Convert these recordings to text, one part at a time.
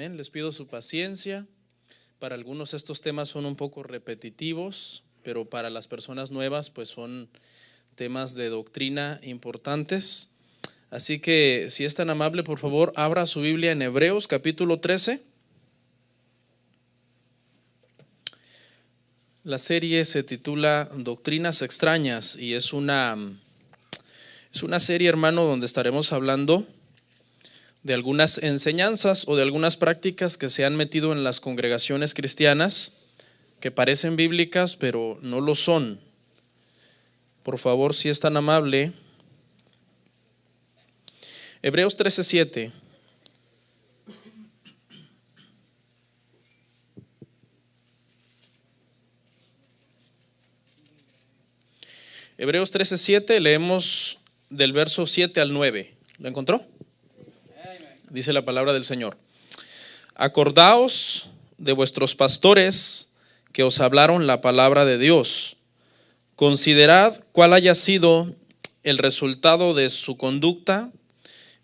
Amén. Les pido su paciencia. Para algunos estos temas son un poco repetitivos, pero para las personas nuevas pues son temas de doctrina importantes. Así que si es tan amable, por favor, abra su Biblia en Hebreos capítulo 13. La serie se titula Doctrinas Extrañas y es una serie, hermano, donde estaremos hablando de algunas enseñanzas o de algunas prácticas que se han metido en las congregaciones cristianas que parecen bíblicas pero no lo son. Por favor, si es tan amable. Hebreos 13:7. Hebreos 13:7, leemos del verso 7 al 9. ¿Lo encontró? Dice la palabra del Señor: Acordaos de vuestros pastores que os hablaron la palabra de Dios. Considerad cuál haya sido el resultado de su conducta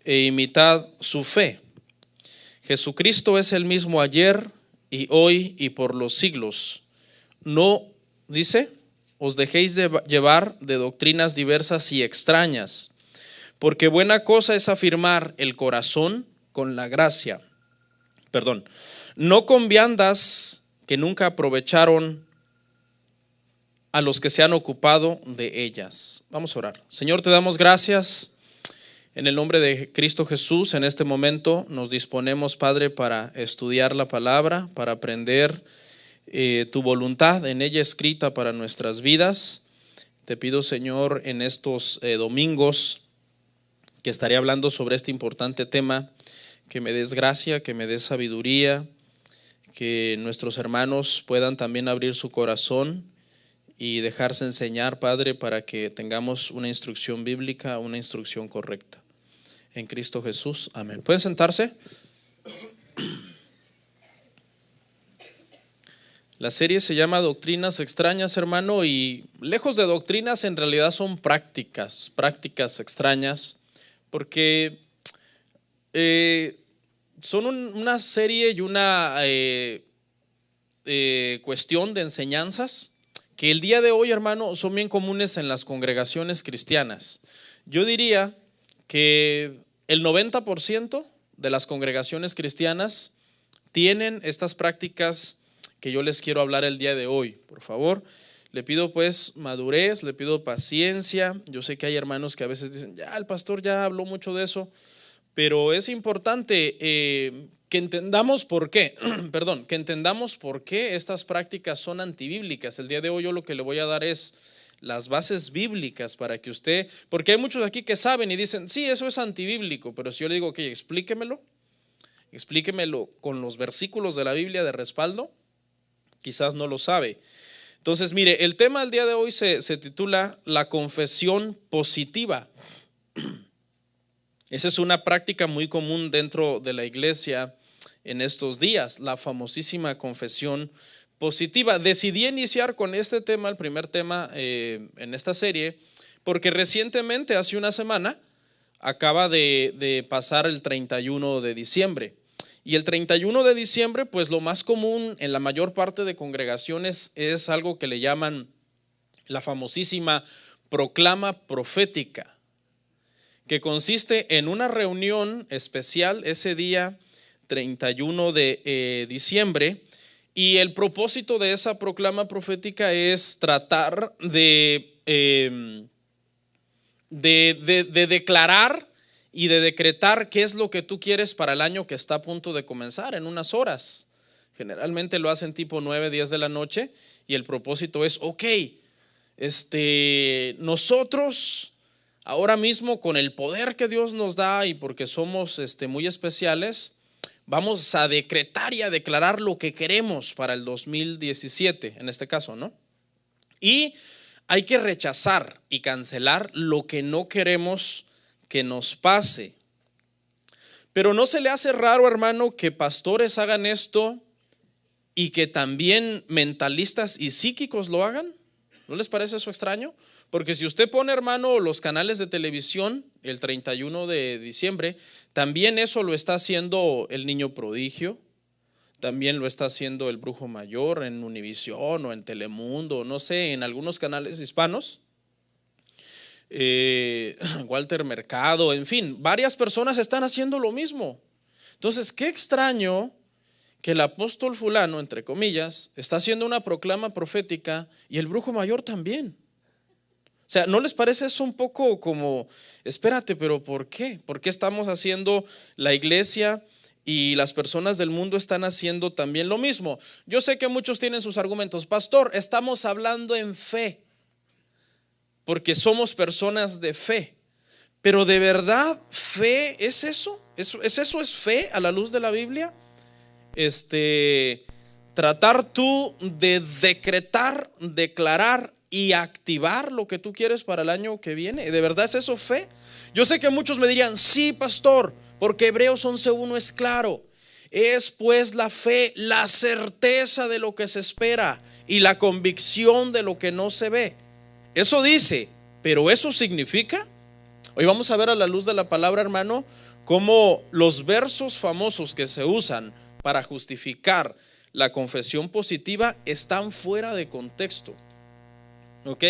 e imitad su fe. Jesucristo es el mismo ayer y hoy y por los siglos. No, dice, os dejéis de llevar de doctrinas diversas y extrañas, porque buena cosa es afirmar el corazón con la gracia. No con viandas que nunca aprovecharon a los que se han ocupado de ellas. Vamos a orar. Señor, te damos gracias en el nombre de Cristo Jesús. En este momento nos disponemos, Padre, para estudiar la palabra, para aprender tu voluntad en ella escrita para nuestras vidas. Te pido, Señor, en estos domingos que estaré hablando sobre este importante tema, que me des gracia, que me des sabiduría, que nuestros hermanos puedan también abrir su corazón y dejarse enseñar, Padre, para que tengamos una instrucción bíblica, una instrucción correcta. En Cristo Jesús, amén. ¿Pueden sentarse? La serie se llama Doctrinas Extrañas, hermano, y lejos de doctrinas en realidad son prácticas extrañas, porque son una serie y una cuestión de enseñanzas que el día de hoy, hermano, son bien comunes en las congregaciones cristianas. Yo diría que el 90% de las congregaciones cristianas tienen estas prácticas que yo les quiero hablar el día de hoy. Por favor, le pido pues madurez, le pido paciencia. Yo sé que hay hermanos que a veces dicen, ya el pastor ya habló mucho de eso, pero es importante que entendamos por qué, que entendamos por qué estas prácticas son antibíblicas. El día de hoy yo lo que le voy a dar es las bases bíblicas para que usted, porque hay muchos aquí que saben y dicen, sí, eso es antibíblico, pero si yo le digo, ok, explíquemelo con los versículos de la Biblia de respaldo, quizás no lo sabe. Entonces, mire, el tema del día de hoy se titula la confesión positiva. Esa es una práctica muy común dentro de la iglesia en estos días, la famosísima confesión positiva. Decidí iniciar con este tema, el primer tema en esta serie, porque recientemente, hace una semana, acaba de pasar el 31 de diciembre. Y el 31 de diciembre, pues lo más común en la mayor parte de congregaciones es algo que le llaman la famosísima proclama profética, que consiste en una reunión especial ese día 31 de diciembre, y el propósito de esa proclama profética es tratar de declarar y de decretar qué es lo que tú quieres para el año que está a punto de comenzar en unas horas. Generalmente lo hacen tipo 9, 10 de la noche, y el propósito es, ok, nosotros ahora mismo, con el poder que Dios nos da y porque somos muy especiales, vamos a decretar y a declarar lo que queremos para el 2017, en este caso, ¿no? Y hay que rechazar y cancelar lo que no queremos que nos pase. Pero ¿no se le hace raro, hermano, que pastores hagan esto y que también mentalistas y psíquicos lo hagan? ¿No les parece eso extraño? Porque si usted pone, hermano, los canales de televisión el 31 de diciembre, también eso lo está haciendo el niño prodigio, también lo está haciendo El Brujo Mayor en Univisión o en Telemundo, no sé, en algunos canales hispanos. Walter Mercado, en fin, varias personas están haciendo lo mismo. Entonces, qué extraño que el apóstol fulano, entre comillas, está haciendo una proclama profética y el brujo mayor también. O sea, ¿no les parece eso un poco como, espérate, pero ¿por qué? ¿Por qué estamos haciendo la iglesia y las personas del mundo están haciendo también lo mismo? Yo sé que muchos tienen sus argumentos. Pastor, estamos hablando en fe, porque somos personas de fe. Pero ¿de verdad fe es eso? ¿Es fe a la luz de la Biblia? Tratar tú de decretar, declarar y activar lo que tú quieres para el año que viene. ¿De verdad es eso fe? Yo sé que muchos me dirían, sí, pastor, porque Hebreos 11:1 es claro. Es pues la fe, la certeza de lo que se espera y la convicción de lo que no se ve. Eso dice, pero eso significa. Hoy vamos a ver a la luz de la palabra, hermano, cómo los versos famosos que se usan para justificar la confesión positiva están fuera de contexto. ¿Ok?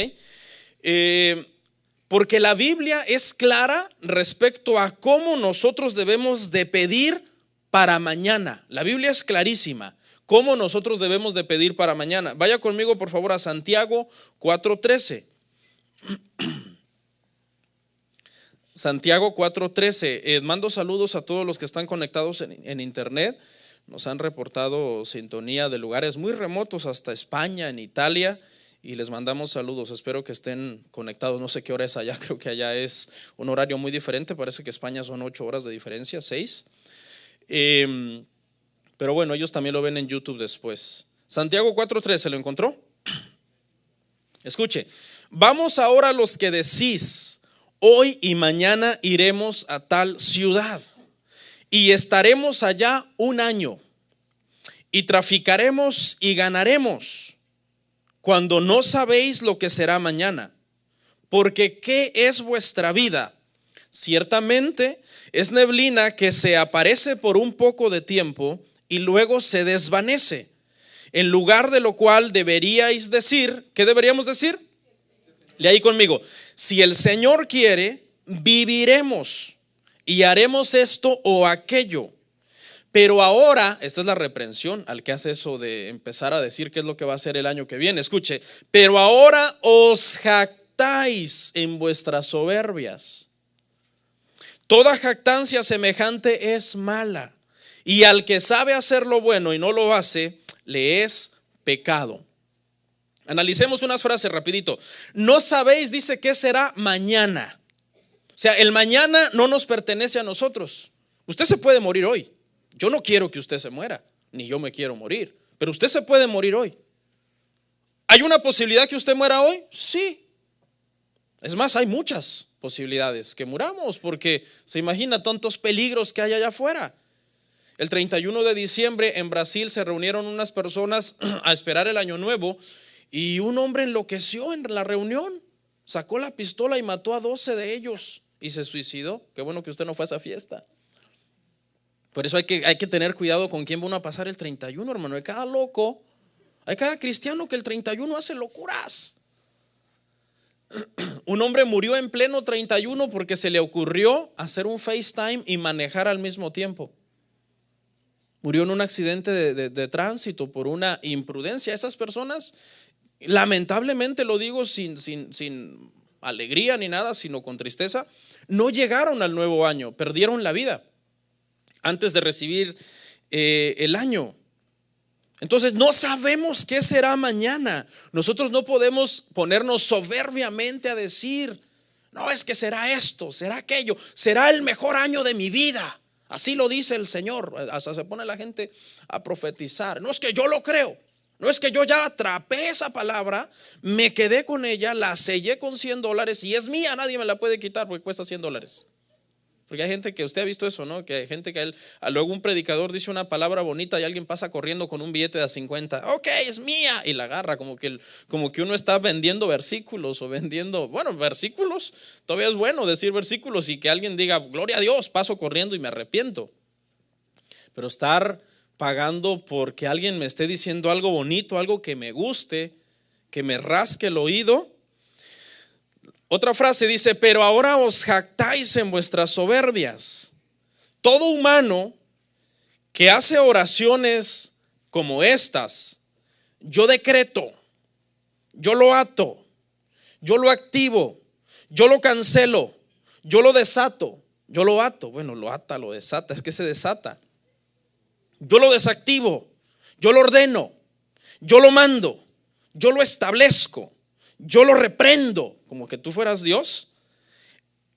Porque la Biblia es clara respecto a cómo nosotros debemos de pedir para mañana. La Biblia es clarísima cómo nosotros debemos de pedir para mañana. Vaya conmigo por favor a Santiago 4:13. Santiago 4:13. Mando saludos a todos los que están conectados en internet. Nos han reportado sintonía de lugares muy remotos hasta España, en Italia, y les mandamos saludos. Espero que estén conectados. No sé qué hora es allá, creo que allá es un horario muy diferente. Parece que España son 8 horas de diferencia, 6. Pero bueno, ellos también lo ven en YouTube después. Santiago 4:13, ¿lo encontró? Escuche, vamos ahora los que decís, hoy y mañana iremos a tal ciudad y estaremos allá un año y traficaremos y ganaremos, cuando no sabéis lo que será mañana. Porque ¿qué es vuestra vida? Ciertamente es neblina que se aparece por un poco de tiempo y luego se desvanece. En lugar de lo cual deberíais decir, ¿qué deberíamos decir? Lea ahí conmigo. Si el Señor quiere, viviremos y haremos esto o aquello. Pero ahora, esta es la reprensión al que hace eso de empezar a decir qué es lo que va a hacer el año que viene. Escuche, pero ahora os jactáis en vuestras soberbias. Toda jactancia semejante es mala, y al que sabe hacer lo bueno y no lo hace, le es pecado. Analicemos unas frases rapidito. No sabéis, dice, qué será mañana. O sea, el mañana no nos pertenece a nosotros. Usted se puede morir hoy. Yo no quiero que usted se muera, ni yo me quiero morir, pero usted se puede morir hoy. ¿Hay una posibilidad que usted muera hoy? Sí. Es más, hay muchas posibilidades que muramos, porque se imagina tantos peligros que hay allá afuera. El 31 de diciembre en Brasil se reunieron unas personas a esperar el año nuevo y un hombre enloqueció en la reunión, sacó la pistola y mató a 12 de ellos y se suicidó. Qué bueno que usted no fue a esa fiesta. Por eso hay que tener cuidado con quién van a pasar el 31, hermano. Hay cada loco, hay cada cristiano que el 31 hace locuras. Un hombre murió en pleno 31 porque se le ocurrió hacer un FaceTime y manejar al mismo tiempo. Murió en un accidente de tránsito por una imprudencia. Esas personas, lamentablemente lo digo sin alegría ni nada, sino con tristeza, no llegaron al nuevo año, perdieron la vida antes de recibir el año. Entonces no sabemos qué será mañana. Nosotros no podemos ponernos soberbiamente a decir, no, es que será esto, será aquello, será el mejor año de mi vida. Así lo dice el Señor. Hasta se pone la gente a profetizar. No es que yo lo creo, no es que yo ya atrapé esa palabra, me quedé con ella, la sellé con $100 y es mía, nadie me la puede quitar porque cuesta $100. Porque hay gente que, usted ha visto eso, ¿no? Que hay gente que luego un predicador dice una palabra bonita y alguien pasa corriendo con un billete de a 50. Ok, es mía. Y la agarra como que uno está vendiendo versículos o vendiendo, bueno, versículos. Todavía es bueno decir versículos y que alguien diga, gloria a Dios, paso corriendo y me arrepiento. Pero estar pagando porque alguien me esté diciendo algo bonito, algo que me guste, que me rasque el oído. Otra frase dice: pero ahora os jactáis en vuestras soberbias. Todo humano que hace oraciones como estas, yo decreto, yo lo ato, yo lo activo, yo lo cancelo, yo lo desato, yo lo ato. Bueno, lo ata, lo desata, es que se desata. Yo lo desactivo, yo lo ordeno, yo lo mando, yo lo establezco, yo lo reprendo, como que tú fueras Dios.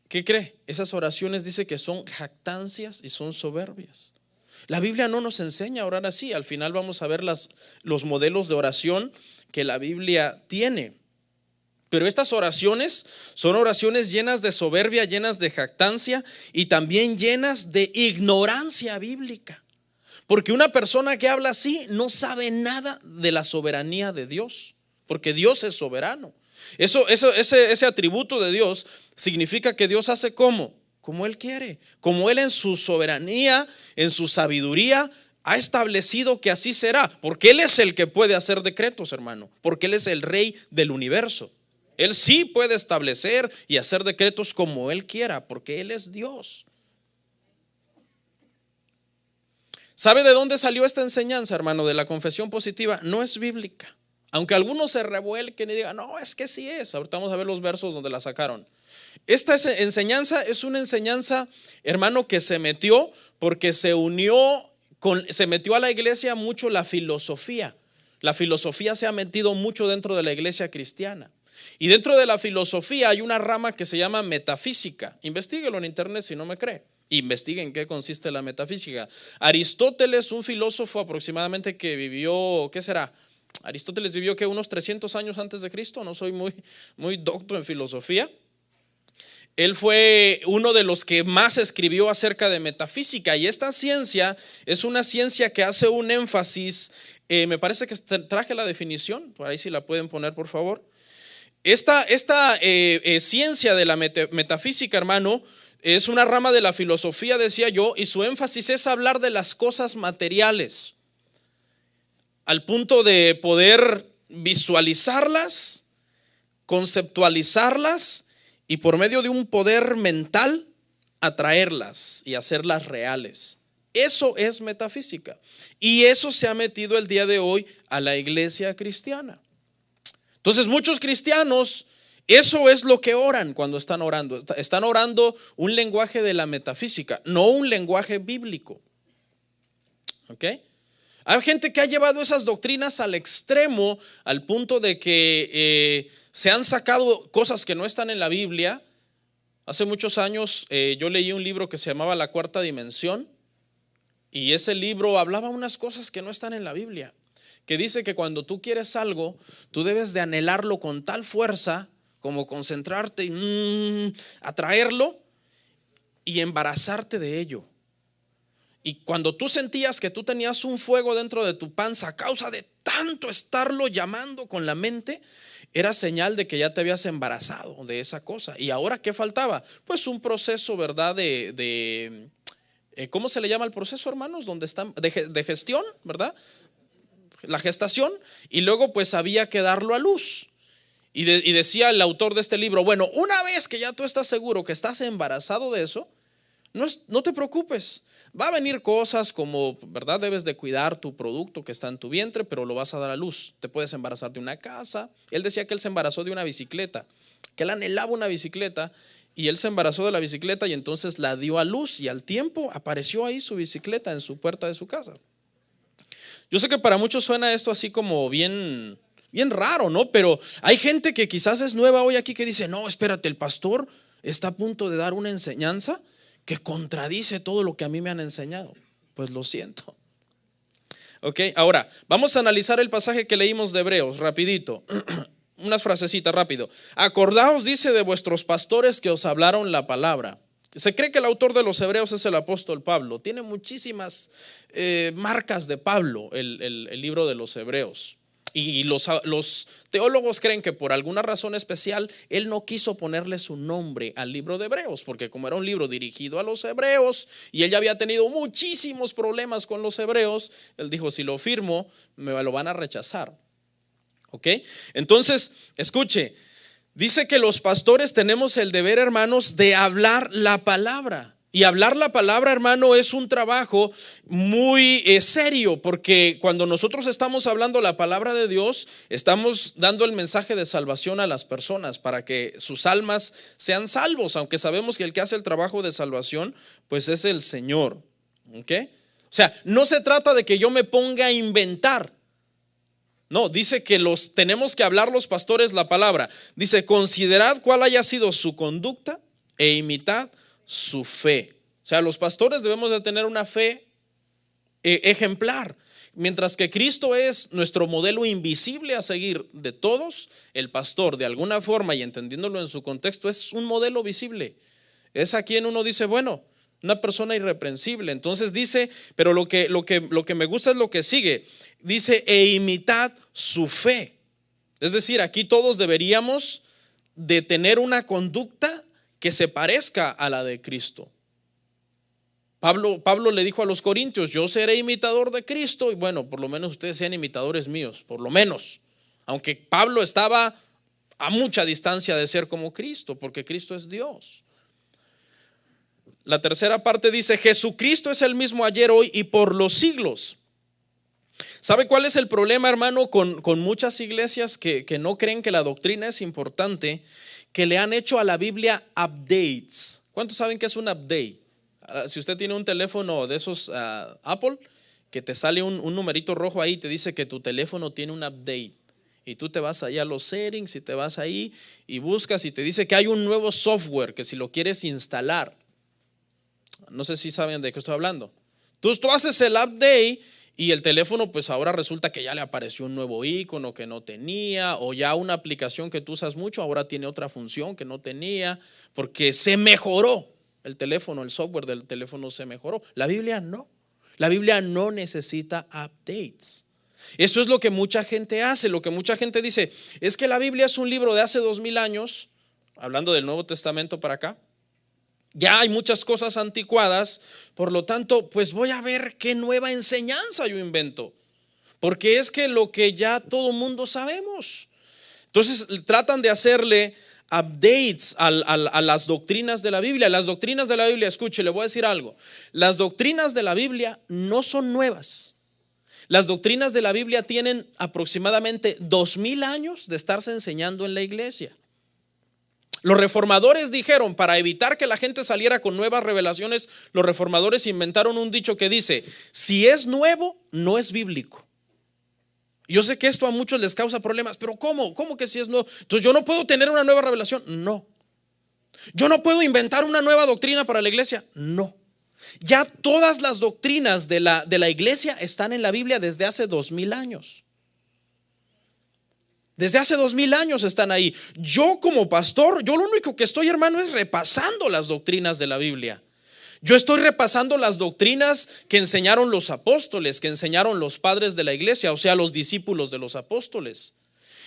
¿Qué cree? Esas oraciones dice que son jactancias y son soberbias. La Biblia no nos enseña a orar así. Al final vamos a ver los modelos de oración que la Biblia tiene. Pero estas oraciones son oraciones llenas de soberbia, llenas de jactancia y también llenas de ignorancia bíblica. Porque una persona que habla así no sabe nada de la soberanía de Dios, porque Dios es soberano. Ese atributo de Dios significa que Dios hace como Él quiere, como Él en su soberanía, en su sabiduría ha establecido que así será, porque Él es el que puede hacer decretos, hermano, porque Él es el rey del universo. Él sí puede establecer y hacer decretos como Él quiera, porque Él es Dios. ¿Sabe de dónde salió esta enseñanza, hermano? De la confesión positiva. No es bíblica. Aunque algunos se revuelquen y digan, no, es que sí es. Ahorita vamos a ver los versos donde la sacaron. Esta enseñanza es una enseñanza, hermano, que se metió porque se metió a la iglesia mucho la filosofía. La filosofía se ha metido mucho dentro de la iglesia cristiana. Y dentro de la filosofía hay una rama que se llama metafísica. Investíguelo en internet si no me cree. Investigue en qué consiste la metafísica. Aristóteles, un filósofo aproximadamente que vivió, ¿qué será? Aristóteles vivió que unos 300 años antes de Cristo. No soy muy docto en filosofía. Él fue uno de los que más escribió acerca de metafísica. Y esta ciencia es una ciencia que hace un énfasis. Me parece que traje la definición. Por ahí si la pueden poner, por favor. Esta ciencia de la metafísica, hermano, es una rama de la filosofía, decía yo, y su énfasis es hablar de las cosas materiales, al punto de poder visualizarlas, conceptualizarlas y por medio de un poder mental atraerlas y hacerlas reales. Eso es metafísica. Y eso se ha metido el día de hoy a la iglesia cristiana. Entonces muchos cristianos, eso es lo que oran cuando están orando. Están orando un lenguaje de la metafísica, no un lenguaje bíblico. ¿Ok? Hay gente que ha llevado esas doctrinas al extremo, al punto de que se han sacado cosas que no están en la Biblia. Hace muchos años yo leí un libro que se llamaba La Cuarta Dimensión, y ese libro hablaba unas cosas que no están en la Biblia, que dice que cuando tú quieres algo, tú debes de anhelarlo con tal fuerza, como concentrarte y atraerlo y embarazarte de ello. Y cuando tú sentías que tú tenías un fuego dentro de tu panza a causa de tanto estarlo llamando con la mente, era señal de que ya te habías embarazado de esa cosa. Y ahora, ¿qué faltaba? Pues un proceso, ¿verdad? ¿Cómo se le llama el proceso, hermanos? Donde están de gestión, ¿verdad? La gestación, y luego pues había que darlo a luz. Y decía el autor de este libro, bueno, una vez que ya tú estás seguro que estás embarazado de eso, no te preocupes. Va a venir cosas como, ¿verdad? Debes de cuidar tu producto que está en tu vientre, pero lo vas a dar a luz. Te puedes embarazar de una casa. Él decía que él se embarazó de una bicicleta, que él anhelaba una bicicleta, y él se embarazó de la bicicleta y entonces la dio a luz, y al tiempo apareció ahí su bicicleta en su puerta de su casa. Yo sé que para muchos suena esto así como bien raro, ¿no? Pero hay gente que quizás es nueva hoy aquí que dice, no, espérate, el pastor está a punto de dar una enseñanza que contradice todo lo que a mí me han enseñado. Pues lo siento. Ok, ahora vamos a analizar el pasaje que leímos de Hebreos, rapidito. Unas frasecitas rápido. Acordaos, dice, de vuestros pastores que os hablaron la palabra. Se cree que el autor de los Hebreos es el apóstol Pablo. Tiene muchísimas marcas de Pablo el libro de los Hebreos. Y los teólogos creen que por alguna razón especial él no quiso ponerle su nombre al libro de Hebreos, porque como era un libro dirigido a los hebreos y él ya había tenido muchísimos problemas con los hebreos, él dijo: si lo firmo me lo van a rechazar. ¿Ok? Entonces, escuche, dice que los pastores tenemos el deber, hermanos, de hablar la palabra. Y hablar la palabra, hermano, es un trabajo muy serio, porque cuando nosotros estamos hablando la palabra de Dios, estamos dando el mensaje de salvación a las personas para que sus almas sean salvos, aunque sabemos que el que hace el trabajo de salvación, pues es el Señor. ¿Ok? O sea, no se trata de que yo me ponga a inventar. No, dice que tenemos que hablar los pastores la palabra. Dice: considerad cuál haya sido su conducta e imitad su fe. O sea, los pastores debemos de tener una fe ejemplar. Mientras que Cristo es nuestro modelo invisible a seguir de todos, el pastor, de alguna forma y entendiéndolo en su contexto, es un modelo visible. Es a quien uno dice: bueno, una persona irreprensible. Entonces dice, pero lo que me gusta es lo que sigue. Dice: e imitad su fe. Es decir, aquí todos deberíamos de tener una conducta que se parezca a la de Cristo. Pablo le dijo a los corintios: yo seré imitador de Cristo. Y bueno, por lo menos ustedes sean imitadores míos, por lo menos. Aunque Pablo estaba a mucha distancia de ser como Cristo, porque Cristo es Dios. La tercera parte dice: Jesucristo es el mismo ayer, hoy y por los siglos. ¿Sabe cuál es el problema, hermano, con muchas iglesias que no creen que la doctrina es importante? Que le han hecho a la Biblia updates. ¿Cuántos saben qué es un update? Si usted tiene un teléfono de esos Apple, que te sale un numerito rojo ahí, te dice que tu teléfono tiene un update. Y tú te vas ahí a los settings y te vas ahí y buscas y te dice que hay un nuevo software que si lo quieres instalar. No sé si saben de qué estoy hablando. Tú haces el update y el teléfono, pues ahora resulta que ya le apareció un nuevo icono que no tenía, o ya una aplicación que tú usas mucho ahora tiene otra función que no tenía, porque se mejoró el teléfono, el software del teléfono se mejoró. La Biblia no. La Biblia no necesita updates. Eso es lo que mucha gente hace. Lo que mucha gente dice es que la Biblia es un libro de hace 2000 años, hablando del Nuevo Testamento para acá. Ya hay muchas cosas anticuadas, por lo tanto, pues voy a ver qué nueva enseñanza yo invento, porque es que lo que ya todo mundo sabemos. Entonces tratan de hacerle updates a las doctrinas de la Biblia. Las doctrinas de la Biblia, escuche, le voy a decir algo. Las doctrinas de la Biblia no son nuevas. Las doctrinas de la Biblia tienen aproximadamente 2000 años de estarse enseñando en la iglesia. Los reformadores dijeron, para evitar que la gente saliera con nuevas revelaciones, los reformadores inventaron un dicho que dice: si es nuevo, no es bíblico. Yo sé que esto a muchos les causa problemas, pero ¿cómo? ¿Cómo que si es nuevo? Entonces yo no puedo tener una nueva revelación. No. Yo no puedo inventar una nueva doctrina para la iglesia. No. Ya todas las doctrinas de la iglesia están en la Biblia desde hace 2000 años. Desde hace 2000 años están ahí. Yo como pastor, yo lo único que estoy, hermano, es repasando las doctrinas de la Biblia. Yo estoy repasando las doctrinas que enseñaron los apóstoles, que enseñaron los padres de la iglesia, o sea, los discípulos de los apóstoles.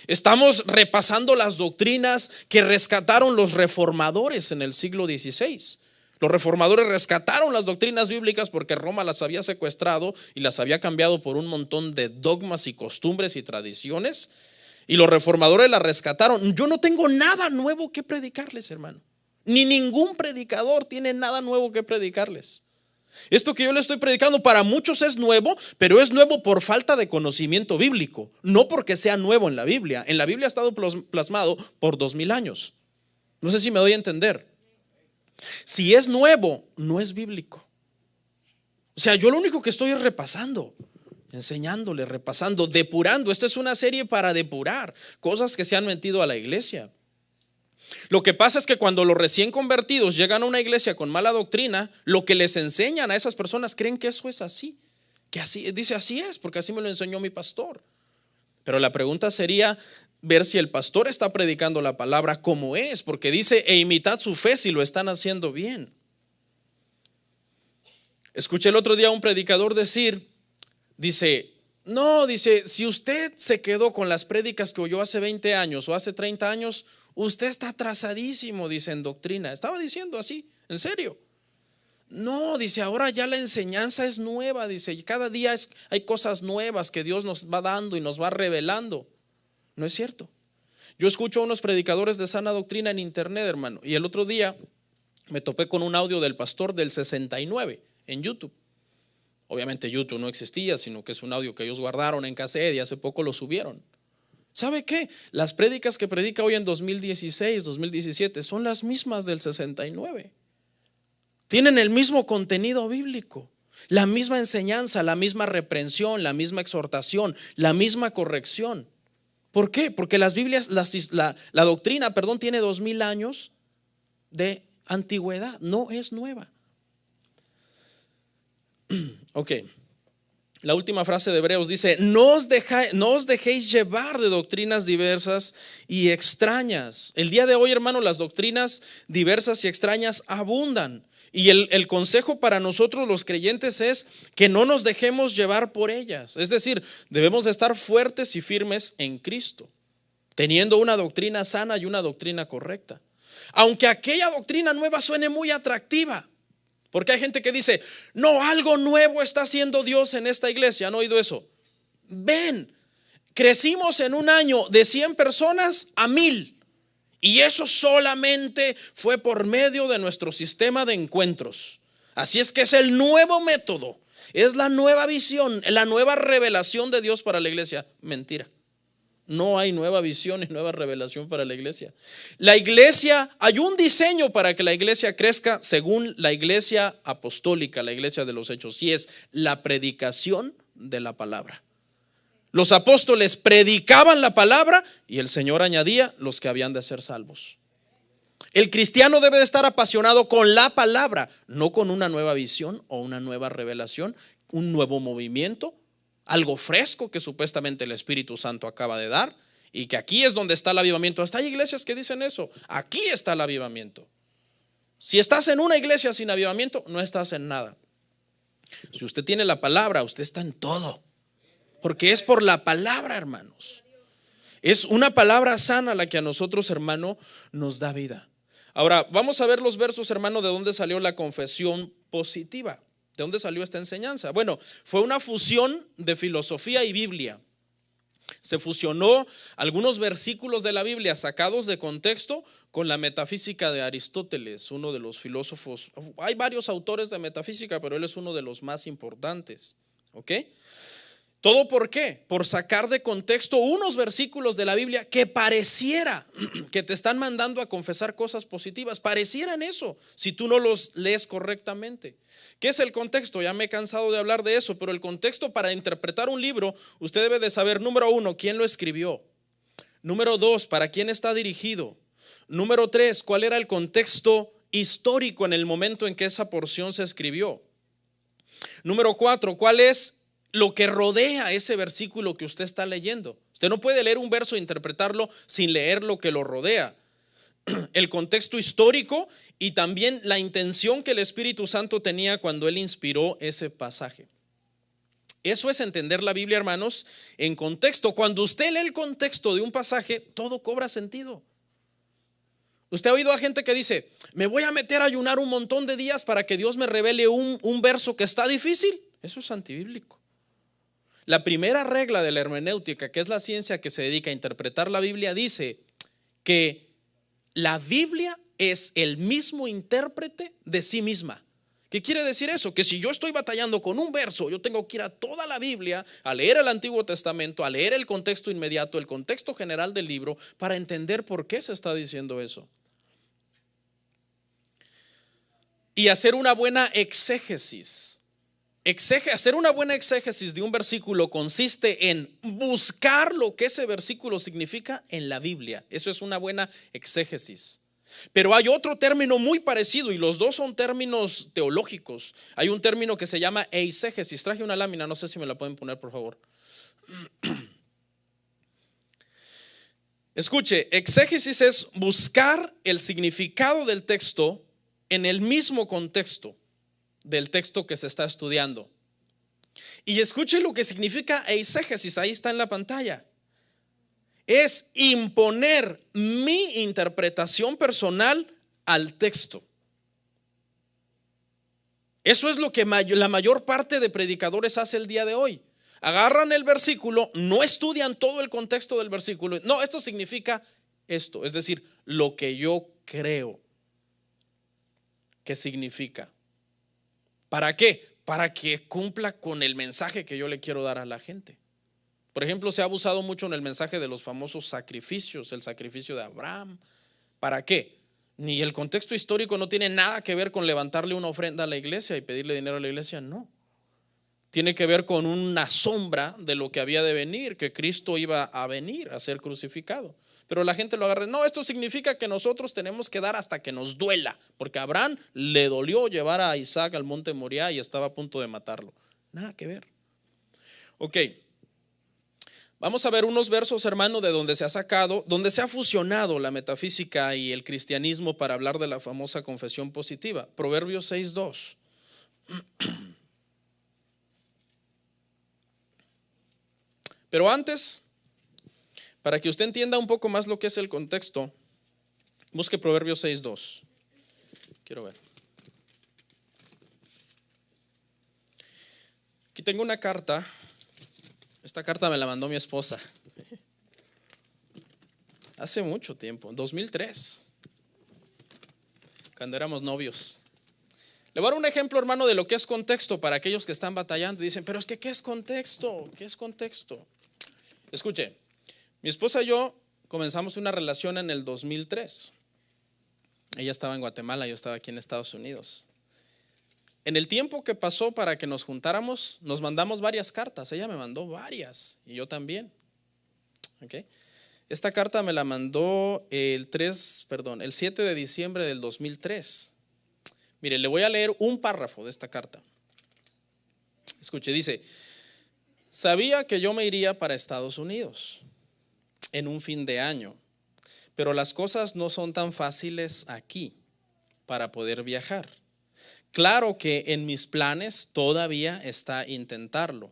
Estamos repasando las doctrinas que rescataron los reformadores en el siglo XVI. Los reformadores rescataron las doctrinas bíblicas porque Roma las había secuestrado y las había cambiado por un montón de dogmas y costumbres y tradiciones. Y los reformadores la rescataron. Yo no tengo nada nuevo que predicarles, hermano. Ni ningún predicador tiene nada nuevo que predicarles. Esto que yo le estoy predicando para muchos es nuevo, pero es nuevo por falta de conocimiento bíblico, no porque sea nuevo en la Biblia. En la Biblia ha estado plasmado por 2000 años. No sé si me doy a entender. Si es nuevo, no es bíblico. O sea, yo lo único que estoy es repasando, enseñándole, repasando, depurando. Esta es una serie para depurar cosas que se han metido a la iglesia. Lo que pasa es que cuando los recién convertidos llegan a una iglesia con mala doctrina, lo que les enseñan a esas personas creen que eso es así, que así dice, así es, porque así me lo enseñó mi pastor. Pero la pregunta sería ver si el pastor está predicando la palabra como es, porque dice: e imitad su fe, si lo están haciendo bien. Escuché el otro día a un predicador decir, dice: No, dice, si usted se quedó con las prédicas que oyó hace 20 años o hace 30 años, usted está atrasadísimo, dice, en doctrina. Estaba diciendo así, en serio. No, dice, ahora ya la enseñanza es nueva, dice, y cada día hay cosas nuevas que Dios nos va dando y nos va revelando. No es cierto. Yo escucho a unos predicadores de sana doctrina en internet, hermano, y el otro día me topé con un audio del pastor del 69 en YouTube. Obviamente YouTube no existía, sino que es un audio que ellos guardaron en cassette y hace poco lo subieron. ¿Sabe qué? Las prédicas que predica hoy en 2016, 2017 son las mismas del 69. Tienen el mismo contenido bíblico, la misma enseñanza, la misma reprensión, la misma exhortación, la misma corrección. ¿Por qué? Porque las Biblias, la doctrina, perdón, tiene 2000 años de antigüedad, no es nueva. Ok, la última frase de Hebreos dice, no os dejéis llevar de doctrinas diversas y extrañas. El día de hoy, hermano, las doctrinas diversas y extrañas abundan. Y el consejo para nosotros los creyentes es que no nos dejemos llevar por ellas. Es decir, debemos de estar fuertes y firmes en Cristo, teniendo una doctrina sana y una doctrina correcta. Aunque aquella doctrina nueva suene muy atractiva, porque hay gente que dice, no, algo nuevo está haciendo Dios en esta iglesia. ¿Han oído eso? Ven, crecimos en un año de 100 personas a 1000. Y eso solamente fue por medio de nuestro sistema de encuentros. Así es que es el nuevo método, es la nueva visión, la nueva revelación de Dios para la iglesia. Mentira. No hay nueva visión y nueva revelación para la iglesia. La iglesia, hay un diseño para que la iglesia crezca según la iglesia apostólica, la iglesia de los hechos, y es la predicación de la palabra. Los apóstoles predicaban la palabra y el Señor añadía los que habían de ser salvos. El cristiano debe de estar apasionado con la palabra, no con una nueva visión o una nueva revelación, un nuevo movimiento, algo fresco que supuestamente el Espíritu Santo acaba de dar y que aquí es donde está el avivamiento. Hasta hay iglesias que dicen eso, aquí está el avivamiento. Si estás en una iglesia sin avivamiento, no estás en nada. Si usted tiene la palabra, usted está en todo. Porque es por la palabra, hermanos. Es una palabra sana la que a nosotros, hermano, nos da vida. Ahora, vamos a ver los versos, hermano, de dónde salió la confesión positiva. ¿De dónde salió esta enseñanza? Bueno, fue una fusión de filosofía y Biblia. Se fusionó algunos versículos de la Biblia sacados de contexto con la metafísica de Aristóteles, uno de los filósofos. Hay varios autores de metafísica, pero él es uno de los más importantes. ¿Ok? ¿Todo por qué? Por sacar de contexto unos versículos de la Biblia que pareciera que te están mandando a confesar cosas positivas. Parecieran eso si tú no los lees correctamente. ¿Qué es el contexto? Ya me he cansado de hablar de eso, pero el contexto para interpretar un libro, usted debe de saber, número 1, quién lo escribió. Número 2, para quién está dirigido. Número 3, cuál era el contexto histórico en el momento en que esa porción se escribió. Número 4, cuál es lo que rodea ese versículo que usted está leyendo. Usted no puede leer un verso e interpretarlo sin leer lo que lo rodea. El contexto histórico y también la intención que el Espíritu Santo tenía cuando Él inspiró ese pasaje. Eso es entender la Biblia, hermanos, en contexto. Cuando usted lee el contexto de un pasaje, todo cobra sentido. Usted ha oído a gente que dice, me voy a meter a ayunar un montón de días para que Dios me revele un verso que está difícil. Eso es antibíblico. La primera regla de la hermenéutica, que es la ciencia que se dedica a interpretar la Biblia, dice que la Biblia es el mismo intérprete de sí misma. ¿Qué quiere decir eso? Que si yo estoy batallando con un verso, yo tengo que ir a toda la Biblia, a leer el Antiguo Testamento, a leer el contexto inmediato, el contexto general del libro, para entender por qué se está diciendo eso. Y hacer una buena exégesis. Hacer una buena exégesis de un versículo consiste en buscar lo que ese versículo significa en la Biblia. Eso es una buena exégesis. Pero hay otro término muy parecido y los dos son términos teológicos. Hay un término que se llama eisegesis. Traje una lámina, no sé si me la pueden poner, por favor. Escuche, exégesis es buscar el significado del texto en el mismo contexto del texto que se está estudiando. Y escuche lo que significa eisegesis, ahí está en la pantalla. Es imponer mi interpretación personal al texto. Eso es lo que la mayor parte de predicadores hace el día de hoy. Agarran el versículo, no estudian todo el contexto del versículo. No, esto significa esto, es decir, lo que yo creo que significa. ¿Para qué? Para que cumpla con el mensaje que yo le quiero dar a la gente. Por ejemplo, se ha abusado mucho en el mensaje de los famosos sacrificios, el sacrificio de Abraham. ¿Para qué? Ni el contexto histórico no tiene nada que ver con levantarle una ofrenda a la iglesia y pedirle dinero a la iglesia, no. Tiene que ver con una sombra de lo que había de venir, que Cristo iba a venir a ser crucificado. Pero la gente lo agarra, no, esto significa que nosotros tenemos que dar hasta que nos duela, porque a Abraham le dolió llevar a Isaac al monte Moriah y estaba a punto de matarlo. Nada que ver. Ok. Vamos a ver unos versos, hermano, de donde se ha sacado, donde se ha fusionado la metafísica y el cristianismo para hablar de la famosa confesión positiva. Proverbios 6:2. Pero antes, para que usted entienda un poco más lo que es el contexto, busque Proverbios 6:2. Quiero ver. Aquí tengo una carta. Esta carta me la mandó mi esposa hace mucho tiempo, en 2003, cuando éramos novios. Le voy a dar un ejemplo, hermano, de lo que es contexto para aquellos que están batallando y dicen, pero es que ¿qué es contexto? ¿Qué es contexto? Escuche, mi esposa y yo comenzamos una relación en el 2003. Ella estaba en Guatemala, yo estaba aquí en Estados Unidos. En el tiempo que pasó para que nos juntáramos, nos mandamos varias cartas. Ella me mandó varias y yo también. ¿Okay? Esta carta me la mandó el 7 de diciembre del 2003. Mire, le voy a leer un párrafo de esta carta. Escuche, dice: sabía que yo me iría para Estados Unidos en un fin de año, pero las cosas no son tan fáciles aquí para poder viajar. Claro que en mis planes todavía está intentarlo.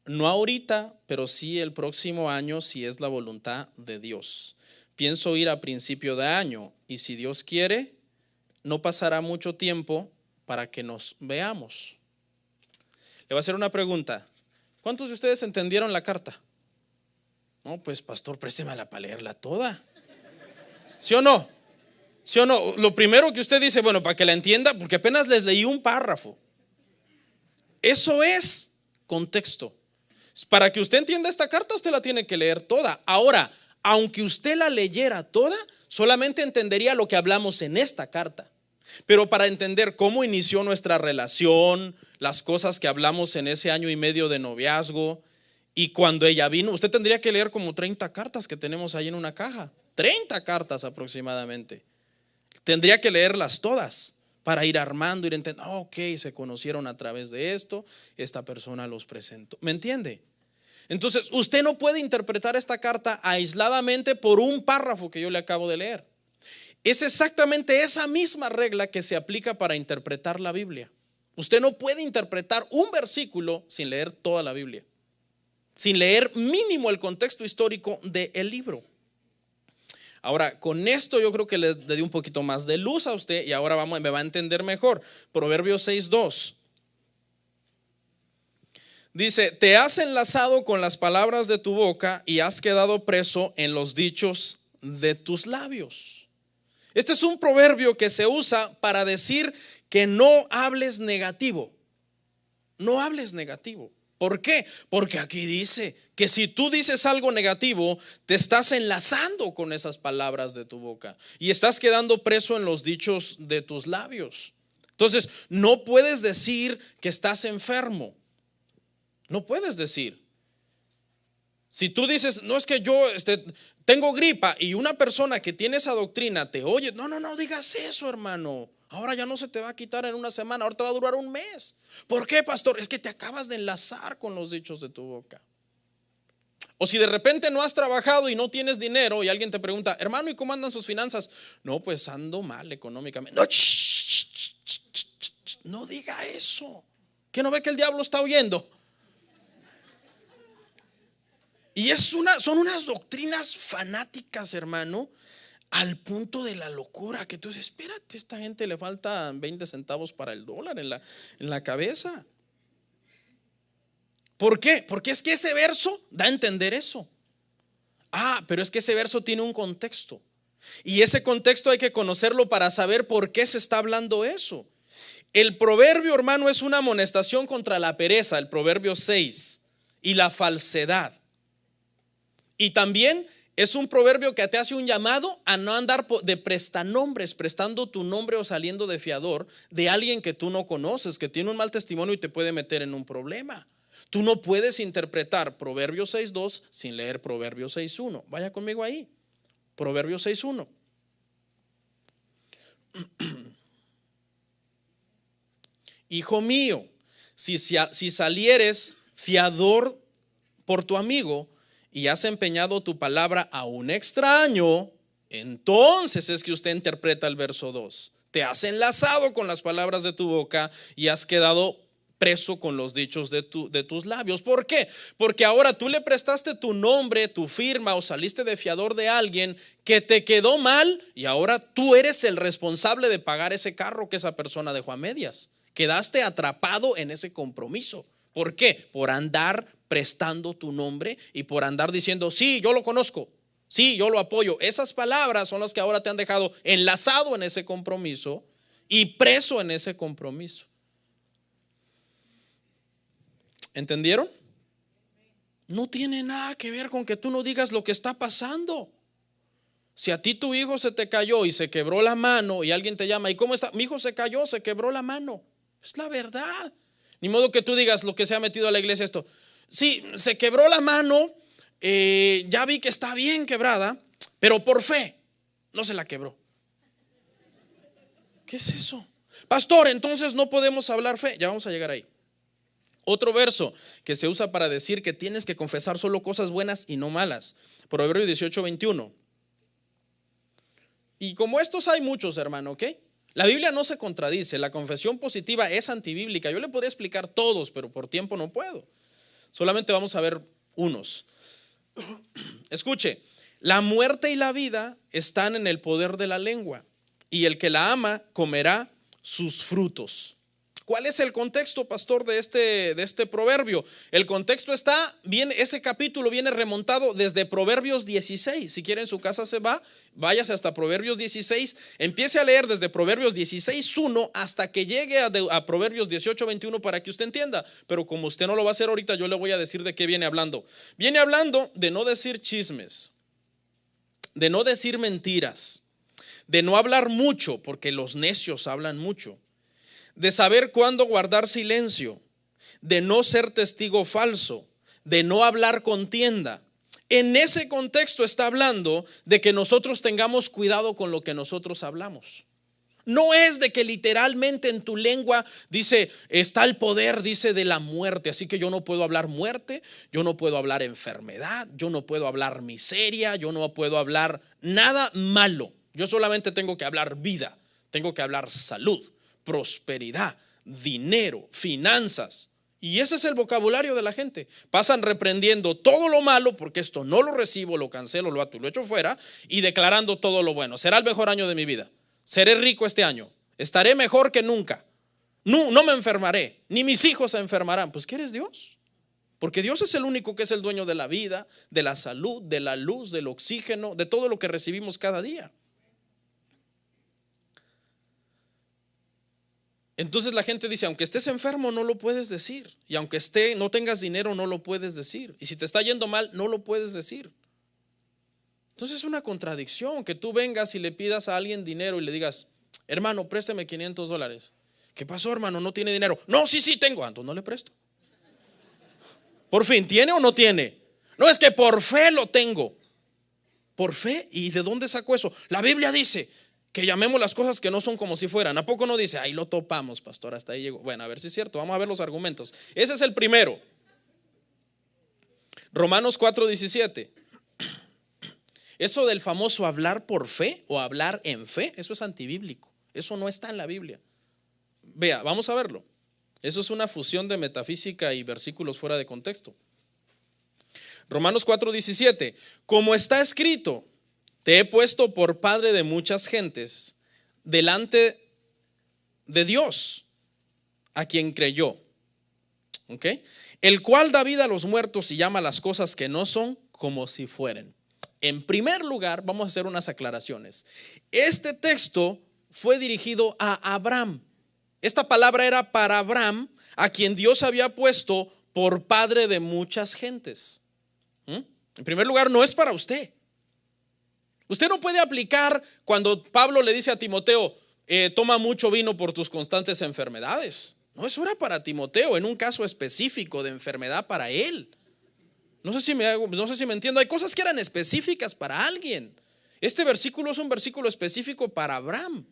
No ahorita, pero sí el próximo año, si es la voluntad de Dios. Pienso ir a principio de año y si Dios quiere, no pasará mucho tiempo para que nos veamos. Le voy a hacer una pregunta. ¿Cuántos de ustedes entendieron la carta? No, pues pastor, préstemela para leerla toda. ¿Sí o no? ¿Sí o no? Lo primero que usted dice, bueno, para que la entienda, porque apenas les leí un párrafo. Eso es contexto. Para que usted entienda esta carta, usted la tiene que leer toda. Ahora, aunque usted la leyera toda, solamente entendería lo que hablamos en esta carta. Pero para entender cómo inició nuestra relación, las cosas que hablamos en ese año y medio de noviazgo, y cuando ella vino, usted tendría que leer como 30 cartas que tenemos ahí en una caja. 30 cartas aproximadamente. Tendría que leerlas todas para ir armando, ir entendiendo, ok, se conocieron a través de esto, esta persona los presentó. ¿Me entiende? Entonces, usted no puede interpretar esta carta aisladamente por un párrafo que yo le acabo de leer. Es exactamente esa misma regla que se aplica para interpretar la Biblia. Usted no puede interpretar un versículo sin leer toda la Biblia, sin leer mínimo el contexto histórico del libro. Ahora, con esto yo creo que le di un poquito más de luz a usted y ahora me va a entender mejor. Proverbios 6:2. Dice: te has enlazado con las palabras de tu boca y has quedado preso en los dichos de tus labios. Este es un proverbio que se usa para decir que no hables negativo. No hables negativo. ¿Por qué? Porque aquí dice que si tú dices algo negativo, te estás enlazando con esas palabras de tu boca y estás quedando preso en los dichos de tus labios. Entonces, no puedes decir que estás enfermo. No puedes decir. Si tú dices, no, es que yo tengo gripa, y una persona que tiene esa doctrina te oye, no digas eso, hermano. Ahora ya no se te va a quitar en una semana, ahora te va a durar un mes. ¿Por qué, pastor? Es que te acabas de enlazar con los dichos de tu boca. O si de repente no has trabajado y no tienes dinero y alguien te pregunta, hermano, ¿y cómo andan sus finanzas? No, pues ando mal económicamente. No, no diga eso. ¿Qué no ve que el diablo está huyendo? Y son unas doctrinas fanáticas, hermano, al punto de la locura, que tú dices, espérate, a esta gente le faltan 20 centavos para el dólar en la cabeza. ¿Por qué? Porque es que ese verso da a entender eso. Pero es que ese verso tiene un contexto. Y ese contexto hay que conocerlo para saber por qué se está hablando eso. El proverbio, hermano, es una amonestación contra la pereza, el proverbio 6, y la falsedad. Y también es un proverbio que te hace un llamado a no andar de prestanombres, prestando tu nombre o saliendo de fiador de alguien que tú no conoces, que tiene un mal testimonio y te puede meter en un problema. Tú no puedes interpretar Proverbios 6.2 sin leer Proverbios 6.1. Vaya conmigo ahí. Proverbios 6.1. Hijo mío, si salieres fiador por tu amigo y has empeñado tu palabra a un extraño, entonces es que usted interpreta el verso 2. Te has enlazado con las palabras de tu boca y has quedado preso con los dichos de tus labios. ¿Por qué? Porque ahora tú le prestaste tu nombre, tu firma, o saliste de fiador de alguien que te quedó mal, y ahora tú eres el responsable de pagar ese carro que esa persona dejó a medias. Quedaste atrapado en ese compromiso. ¿Por qué? Por andar prestando tu nombre y por andar diciendo, sí, yo lo conozco, sí, yo lo apoyo. Esas palabras son las que ahora te han dejado enlazado en ese compromiso y preso en ese compromiso. ¿Entendieron? No tiene nada que ver con que tú no digas lo que está pasando. Si a ti tu hijo se te cayó y se quebró la mano y alguien te llama, ¿y cómo está? Mi hijo se cayó, se quebró la mano. Es la verdad. Ni modo que tú digas lo que se ha metido a la iglesia esto. Sí, se quebró la mano, ya vi que está bien quebrada, pero por fe no se la quebró. ¿Qué es eso? Pastor, entonces no podemos hablar fe. Ya vamos a llegar ahí. Otro verso que se usa para decir que tienes que confesar solo cosas buenas y no malas. Proverbios 18:21. Y como estos hay muchos, hermano, ¿ok? La Biblia no se contradice. La confesión positiva es antibíblica. Yo le podría explicar todos, pero por tiempo no puedo. Solamente vamos a ver unos. Escuche, la muerte y la vida están en el poder de la lengua, y el que la ama comerá sus frutos. ¿Cuál es el contexto, pastor, de este proverbio? El contexto está bien, ese capítulo viene remontado desde Proverbios 16. Si quiere en su casa váyase hasta Proverbios 16, empiece a leer desde Proverbios 16:1 hasta que llegue a Proverbios 18:21 para que usted entienda. Pero como usted no lo va a hacer ahorita, yo le voy a decir de qué viene hablando. Viene hablando de no decir chismes, de no decir mentiras, de no hablar mucho, porque los necios hablan mucho, de saber cuándo guardar silencio, de no ser testigo falso, de no hablar contienda. En ese contexto está hablando de que nosotros tengamos cuidado con lo que nosotros hablamos. No es de que literalmente en tu lengua dice, está el poder, dice, de la muerte, así que yo no puedo hablar muerte, yo no puedo hablar enfermedad, yo no puedo hablar miseria, yo no puedo hablar nada malo. Yo solamente tengo que hablar vida, tengo que hablar salud, prosperidad, dinero, finanzas. Y ese es el vocabulario de la gente. Pasan reprendiendo todo lo malo, porque esto no lo recibo, lo cancelo, lo ato y lo echo fuera, y declarando todo lo bueno. Será el mejor año de mi vida. Seré rico este año. Estaré mejor que nunca. No me enfermaré, ni mis hijos se enfermarán. Pues ¿qué eres Dios? Porque Dios es el único que es el dueño de la vida, de la salud, de la luz, del oxígeno, de todo lo que recibimos cada día. Entonces la gente dice, aunque estés enfermo no lo puedes decir, y aunque no tengas dinero no lo puedes decir, y si te está yendo mal no lo puedes decir. Entonces es una contradicción que tú vengas y le pidas a alguien dinero y le digas, hermano, présteme $500. ¿Qué pasó, hermano? ¿No tiene dinero? No, sí tengo. Entonces no le presto. Por fin, ¿tiene o no tiene? No, es que por fe lo tengo. ¿Por fe? ¿Y de dónde sacó eso? La Biblia dice que llamemos las cosas que no son como si fueran. ¿A poco no dice? Ahí lo topamos, pastor, hasta ahí llegó. Bueno, a ver si es cierto, vamos a ver los argumentos. Ese es el primero. Romanos 4:17. Eso del famoso hablar por fe o hablar en fe, eso es antibíblico. Eso no está en la Biblia. Vea, vamos a verlo. Eso es una fusión de metafísica y versículos fuera de contexto. Romanos 4:17, como está escrito, te he puesto por padre de muchas gentes delante de Dios, a quien creyó. ¿Ok? El cual da vida a los muertos y llama las cosas que no son como si fueren. En primer lugar, vamos a hacer unas aclaraciones. Este texto fue dirigido a Abraham. Esta palabra era para Abraham, a quien Dios había puesto por padre de muchas gentes. En primer lugar, no es para usted. Usted no puede aplicar cuando Pablo le dice a Timoteo, toma mucho vino por tus constantes enfermedades. No, eso era para Timoteo, en un caso específico de enfermedad para él. No sé si me entiendo. Hay cosas que eran específicas para alguien. Este versículo es un versículo específico para Abraham.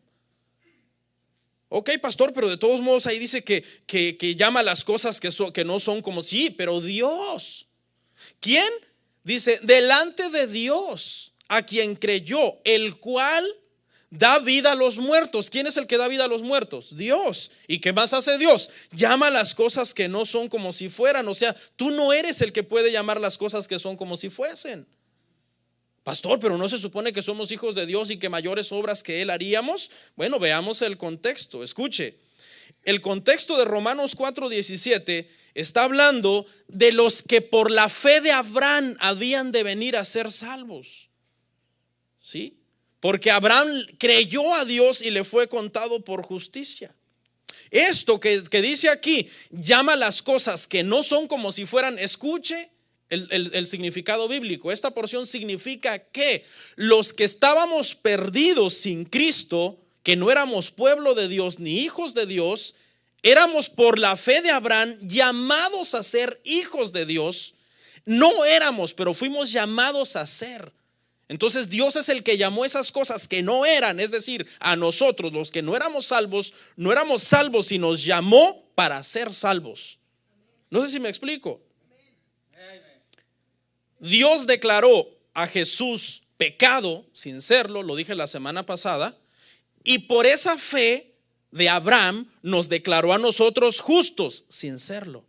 Ok, pastor, pero de todos modos ahí dice que llama las cosas que no son como sí, pero Dios. ¿Quién? Dice, delante de Dios, a quien creyó, el cual da vida a los muertos. ¿Quién es el que da vida a los muertos? Dios. ¿Y qué más hace Dios? Llama las cosas que no son como si fueran. O sea, tú no eres el que puede llamar las cosas que son como si fuesen. Pastor, pero ¿no se supone que somos hijos de Dios y que mayores obras que Él haríamos? Bueno, veamos el contexto. Escuche, el contexto de Romanos 4:17 está hablando de los que por la fe de Abraham habían de venir a ser salvos. ¿Sí? Porque Abraham creyó a Dios y le fue contado por justicia. Esto que dice aquí, llama las cosas que no son como si fueran. Escuche el significado bíblico. Esta porción significa que los que estábamos perdidos sin Cristo, que no éramos pueblo de Dios ni hijos de Dios, éramos por la fe de Abraham llamados a ser hijos de Dios. No éramos, pero fuimos llamados a ser. Entonces Dios es el que llamó esas cosas que no eran, es decir, a nosotros los que no éramos salvos y nos llamó para ser salvos. No sé si me explico. Dios declaró a Jesús pecado sin serlo, lo dije la semana pasada, y por esa fe de Abraham nos declaró a nosotros justos sin serlo.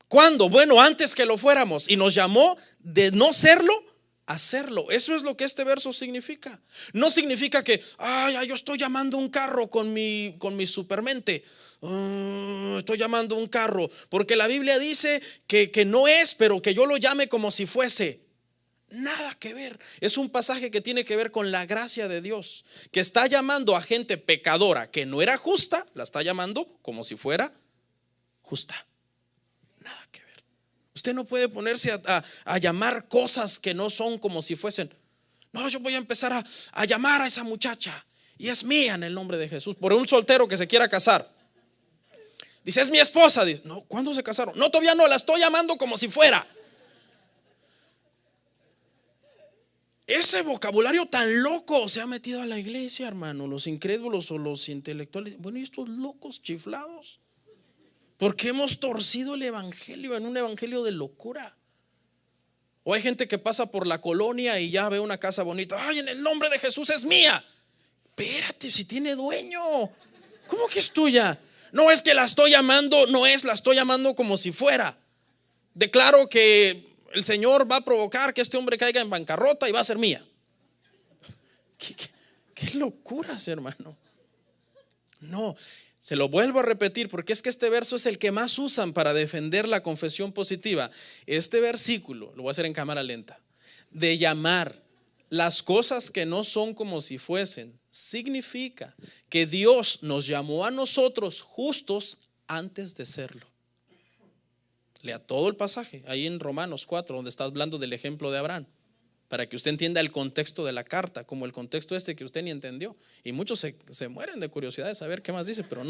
¿Cuándo? Bueno, antes que lo fuéramos, y nos llamó de no serlo hacerlo. Eso es lo que este verso significa. No significa que yo estoy llamando un carro con mi supermente. Estoy llamando un carro porque la Biblia dice que no es, pero que yo lo llame como si fuese. Nada que ver. Es un pasaje que tiene que ver con la gracia de Dios, que está llamando a gente pecadora que no era justa, la está llamando como si fuera justa. Nada que ver. Usted no puede ponerse a llamar cosas que no son como si fuesen. No, yo voy a empezar a llamar a esa muchacha y es mía en el nombre de Jesús. Por un soltero que se quiera casar, dice, es mi esposa. Dice, no, ¿cuándo se casaron? No, todavía no, la estoy llamando como si fuera. Ese vocabulario tan loco se ha metido a la iglesia, hermano. Los incrédulos o los intelectuales. Bueno, ¿y estos locos chiflados? Porque hemos torcido el evangelio en un evangelio de locura. O hay gente que pasa por la colonia y ya ve una casa bonita. Ay, en el nombre de Jesús es mía. Espérate, si tiene dueño. ¿Cómo que es tuya? No, es que la estoy llamando, la estoy llamando como si fuera. Declaro que el Señor va a provocar que este hombre caiga en bancarrota y va a ser mía. ¿Qué locuras, hermano? No, se lo vuelvo a repetir porque es que este verso es el que más usan para defender la confesión positiva. Este versículo, lo voy a hacer en cámara lenta, de llamar las cosas que no son como si fuesen, significa que Dios nos llamó a nosotros justos antes de serlo. Lea todo el pasaje ahí en Romanos 4, donde está hablando del ejemplo de Abraham, para que usted entienda el contexto de la carta, como el contexto que usted ni entendió. Y muchos se mueren de curiosidad de saber qué más dice, pero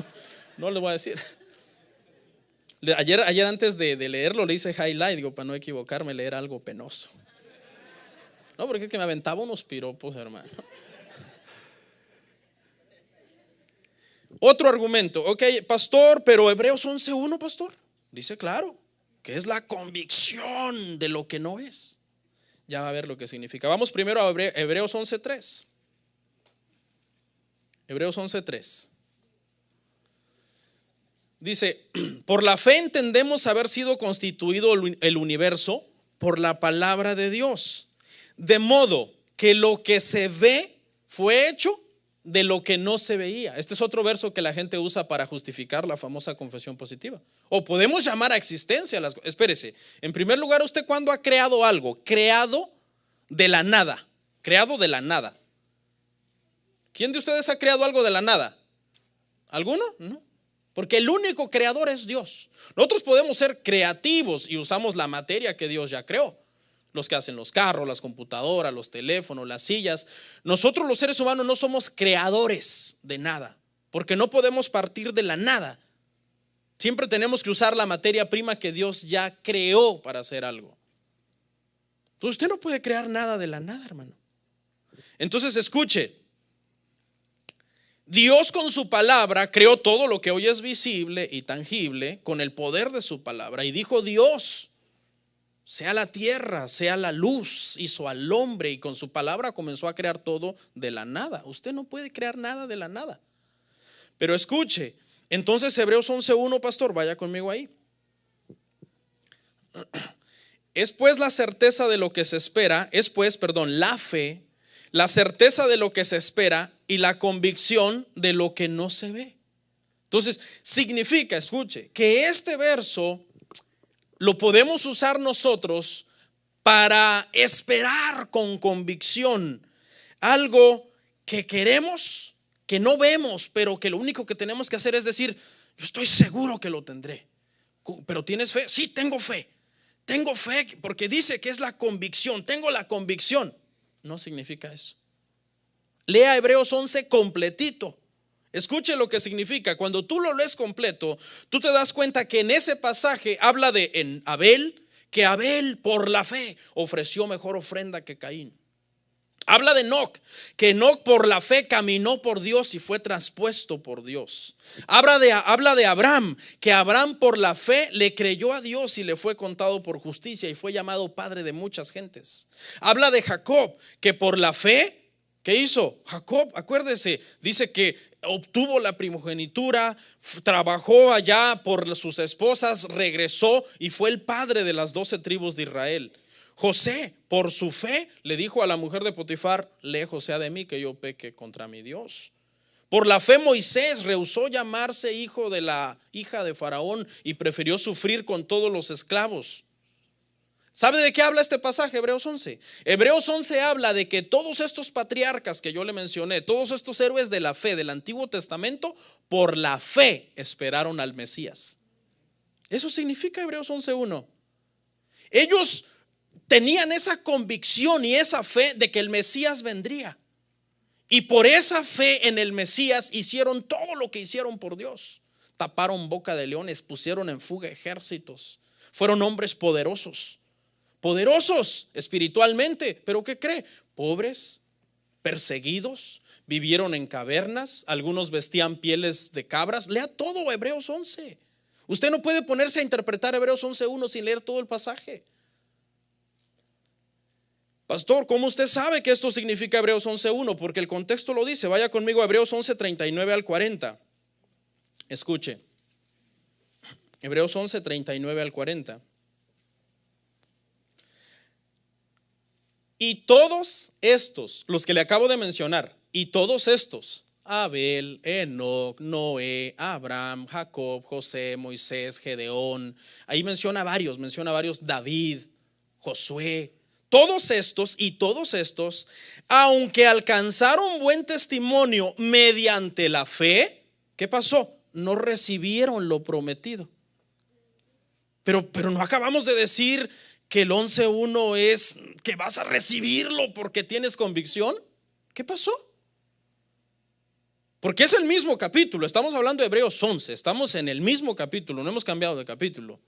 no le voy a decir. Ayer antes de leerlo le hice highlight, digo, para no equivocarme, leer algo penoso. No, porque es que me aventaba unos piropos, hermano. Otro argumento, ok, pastor, pero Hebreos 11:1, pastor, dice claro, que es la convicción de lo que no es. Ya va a ver lo que significa. Vamos primero a Hebreos 11:3. Hebreos 11:3. Dice, por la fe entendemos haber sido constituido el universo por la palabra de Dios, de modo que lo que se ve fue hecho de lo que no se veía. Este es otro verso que la gente usa para justificar la famosa confesión positiva. O podemos llamar a existencia las cosas. Espérese, en primer lugar, ¿usted cuándo ha creado algo? Creado de la nada. Creado de la nada. ¿Quién de ustedes ha creado algo de la nada? ¿Alguno? No. Porque el único creador es Dios. Nosotros podemos ser creativos y usamos la materia que Dios ya creó. Los que hacen los carros, las computadoras, los teléfonos, las sillas. Nosotros los seres humanos no somos creadores de nada, porque no podemos partir de la nada. Siempre tenemos que usar la materia prima que Dios ya creó para hacer algo. Entonces usted no puede crear nada de la nada, hermano. Entonces escuche. Dios con su palabra creó todo lo que hoy es visible y tangible con el poder de su palabra. Y dijo Dios, sea la tierra, sea la luz, hizo al hombre y con su palabra comenzó a crear todo de la nada. Usted no puede crear nada de la nada. Pero escuche, entonces Hebreos 11:1, pastor, vaya conmigo ahí. Es pues la certeza de lo que se espera, la fe, la certeza de lo que se espera y la convicción de lo que no se ve. Entonces, significa, escuche, que este verso lo podemos usar nosotros para esperar con convicción algo que queremos, que no vemos, pero que lo único que tenemos que hacer es decir, yo estoy seguro que lo tendré. ¿Pero tienes fe? Sí, tengo fe. Tengo fe porque dice que es la convicción. Tengo la convicción. No significa eso. Lea Hebreos 11 completito. Escuche lo que significa. Cuando tú lo lees completo, tú te das cuenta que en ese pasaje habla de Abel, que Abel por la fe ofreció mejor ofrenda que Caín. Habla de Enoc, que Enoc por la fe caminó por Dios y fue traspuesto por Dios. Habla de Abraham, que Abraham por la fe le creyó a Dios y le fue contado por justicia y fue llamado padre de muchas gentes. Habla de Jacob, que por la fe, ¿qué hizo? Jacob, acuérdese, dice que obtuvo la primogenitura, trabajó allá por sus esposas, regresó y fue el padre de las 12 tribus de Israel. José, por su fe, le dijo a la mujer de Potifar, lejos sea de mí que yo peque contra mi Dios. Por la fe Moisés rehusó llamarse hijo de la hija de Faraón y prefirió sufrir con todos los esclavos. ¿Sabe de qué habla este pasaje, Hebreos 11? Hebreos 11 habla de que todos estos patriarcas que yo le mencioné, todos estos héroes de la fe del Antiguo Testamento, por la fe esperaron al Mesías. Eso significa Hebreos 11:1. Ellos tenían esa convicción y esa fe de que el Mesías vendría. Y por esa fe en el Mesías hicieron todo lo que hicieron por Dios. Taparon boca de leones, pusieron en fuga ejércitos. Fueron hombres poderosos. Poderosos espiritualmente, pero ¿qué cree? Pobres, perseguidos, vivieron en cavernas, algunos vestían pieles de cabras. Lea todo Hebreos 11. Usted no puede ponerse a interpretar Hebreos 11:1 sin leer todo el pasaje. Pastor, ¿cómo usted sabe que esto significa Hebreos 11:1? Porque el contexto lo dice. Vaya conmigo a Hebreos 11:39 al 40. Escuche. Hebreos 11:39 al 40. Y todos estos, los que le acabo de mencionar, y todos estos, Abel, Enoc, Noé, Abraham, Jacob, José, Moisés, Gedeón, ahí menciona varios, David, Josué, todos estos, aunque alcanzaron buen testimonio mediante la fe, ¿qué pasó? No recibieron lo prometido. Pero no acabamos de decir que el 11:1 es que vas a recibirlo porque tienes convicción. ¿Qué pasó? Porque es el mismo capítulo. Estamos hablando de Hebreos 11. Estamos en el mismo capítulo. No hemos cambiado de capítulo.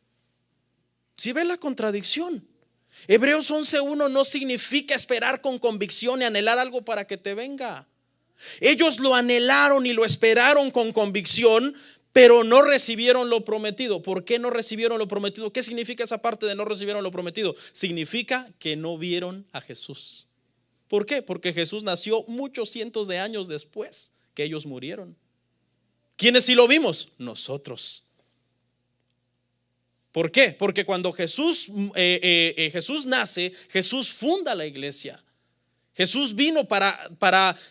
¿Sí ve la contradicción? Hebreos 11:1 no significa esperar con convicción y anhelar algo para que te venga. Ellos lo anhelaron y lo esperaron con convicción, pero no recibieron lo prometido. ¿Por qué no recibieron lo prometido? ¿Qué significa esa parte de no recibieron lo prometido? Significa que no vieron a Jesús. ¿Por qué? Porque Jesús nació muchos cientos de años después que ellos murieron. ¿Quiénes sí lo vimos? Nosotros. ¿Por qué? Porque cuando Jesús nace, Jesús funda la iglesia. Jesús vino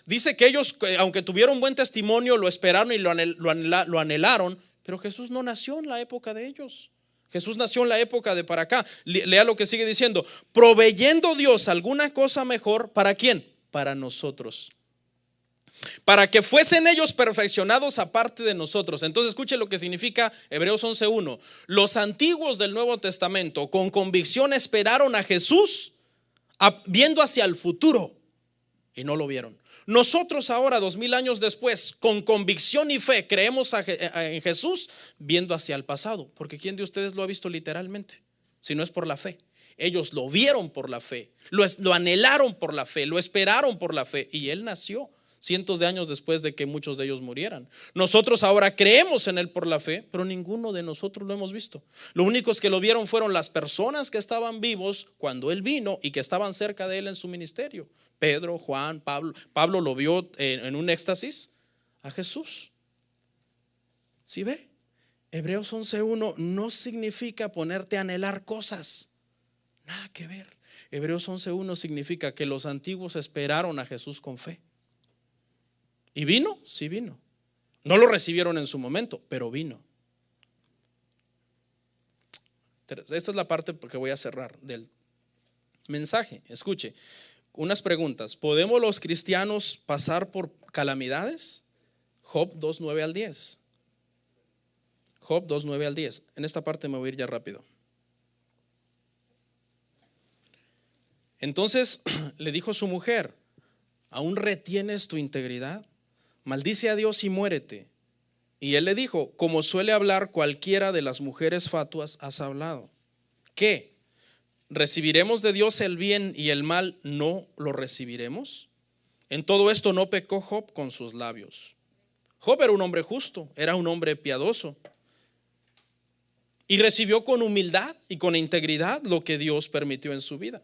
dice que ellos, aunque tuvieron buen testimonio, lo esperaron y lo anhelaron, pero Jesús no nació en la época de ellos. Jesús nació en la época de para acá. Lea lo que sigue diciendo: proveyendo Dios alguna cosa mejor, ¿para quién? Para nosotros, para que fuesen ellos perfeccionados aparte de nosotros. Entonces escuche lo que significa Hebreos 11:1. Los antiguos del Nuevo Testamento con convicción esperaron a Jesús, viendo hacia el futuro, y no lo vieron. Nosotros ahora, 2000 años después, con convicción y fe, creemos en Jesús, viendo hacia el pasado. Porque ¿quién de ustedes lo ha visto literalmente? Si no es por la fe. Ellos lo vieron por la fe, lo anhelaron por la fe, lo esperaron por la fe, y Él nació cientos de años después de que muchos de ellos murieran. Nosotros ahora creemos en Él por la fe, pero ninguno de nosotros lo hemos visto. Lo únicos que lo vieron fueron las personas que estaban vivos cuando Él vino y que estaban cerca de Él en su ministerio. Pedro, Juan, Pablo. Pablo lo vio en un éxtasis a Jesús. ¿Sí ve? Hebreos 11:1 no significa ponerte a anhelar cosas. Nada que ver. Hebreos 11:1 significa que los antiguos esperaron a Jesús con fe. ¿Y vino? Sí vino. No lo recibieron en su momento, pero vino. Esta es la parte que voy a cerrar del mensaje. Escuche, unas preguntas. ¿Podemos los cristianos pasar por calamidades? Job 2:9 al 10. Job 2:9 al 10. En esta parte me voy a ir ya rápido. Entonces le dijo su mujer: ¿aún retienes tu integridad? Maldice a Dios y muérete. Y él le dijo: como suele hablar cualquiera de las mujeres fatuas, has hablado. ¿Qué? ¿Recibiremos de Dios el bien y el mal no lo recibiremos? En todo esto no pecó Job con sus labios. Job era un hombre justo, era un hombre piadoso, y recibió con humildad y con integridad lo que Dios permitió en su vida.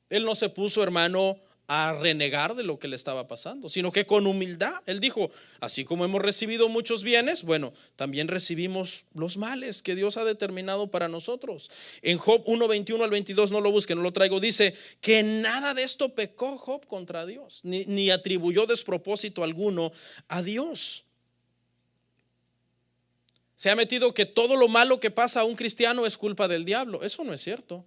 Él no se puso, hermano, a renegar de lo que le estaba pasando, sino que con humildad él dijo: así como hemos recibido muchos bienes, bueno, también recibimos los males que Dios ha determinado para nosotros. En Job 1:21 al 22, no lo busquen, no lo traigo, dice que nada de esto pecó Job contra Dios, ni atribuyó despropósito alguno a Dios. Se ha metido que todo lo malo que pasa a un cristiano es culpa del diablo. Eso no es cierto.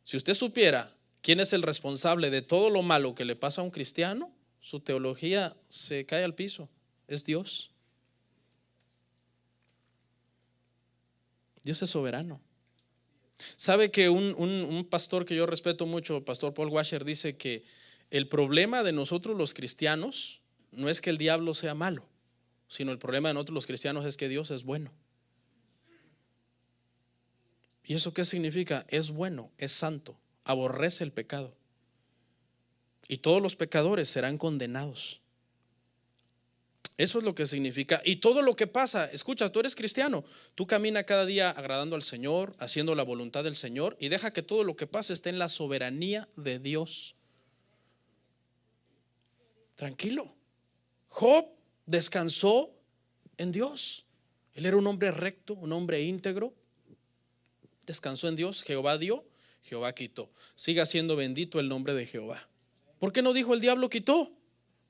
Si usted supiera quién es el responsable de todo lo malo que le pasa a un cristiano, su teología se cae al piso. Es Dios. Dios es soberano. ¿Sabe que un pastor que yo respeto mucho, pastor Paul Washer, dice que el problema de nosotros los cristianos no es que el diablo sea malo, sino el problema de nosotros los cristianos es que Dios es bueno? ¿Y eso qué significa? Es bueno, es santo, aborrece el pecado, y todos los pecadores serán condenados. Eso es lo que significa. Y todo lo que pasa, escucha, tú eres cristiano, tú camina cada día agradando al Señor, haciendo la voluntad del Señor, y deja que todo lo que pase esté en la soberanía de Dios. Tranquilo. Job descansó en Dios. Él era un hombre recto, un hombre íntegro. Descansó en Dios. Jehová dio, Jehová quitó. Siga siendo bendito el nombre de Jehová. ¿Por qué no dijo el diablo quitó?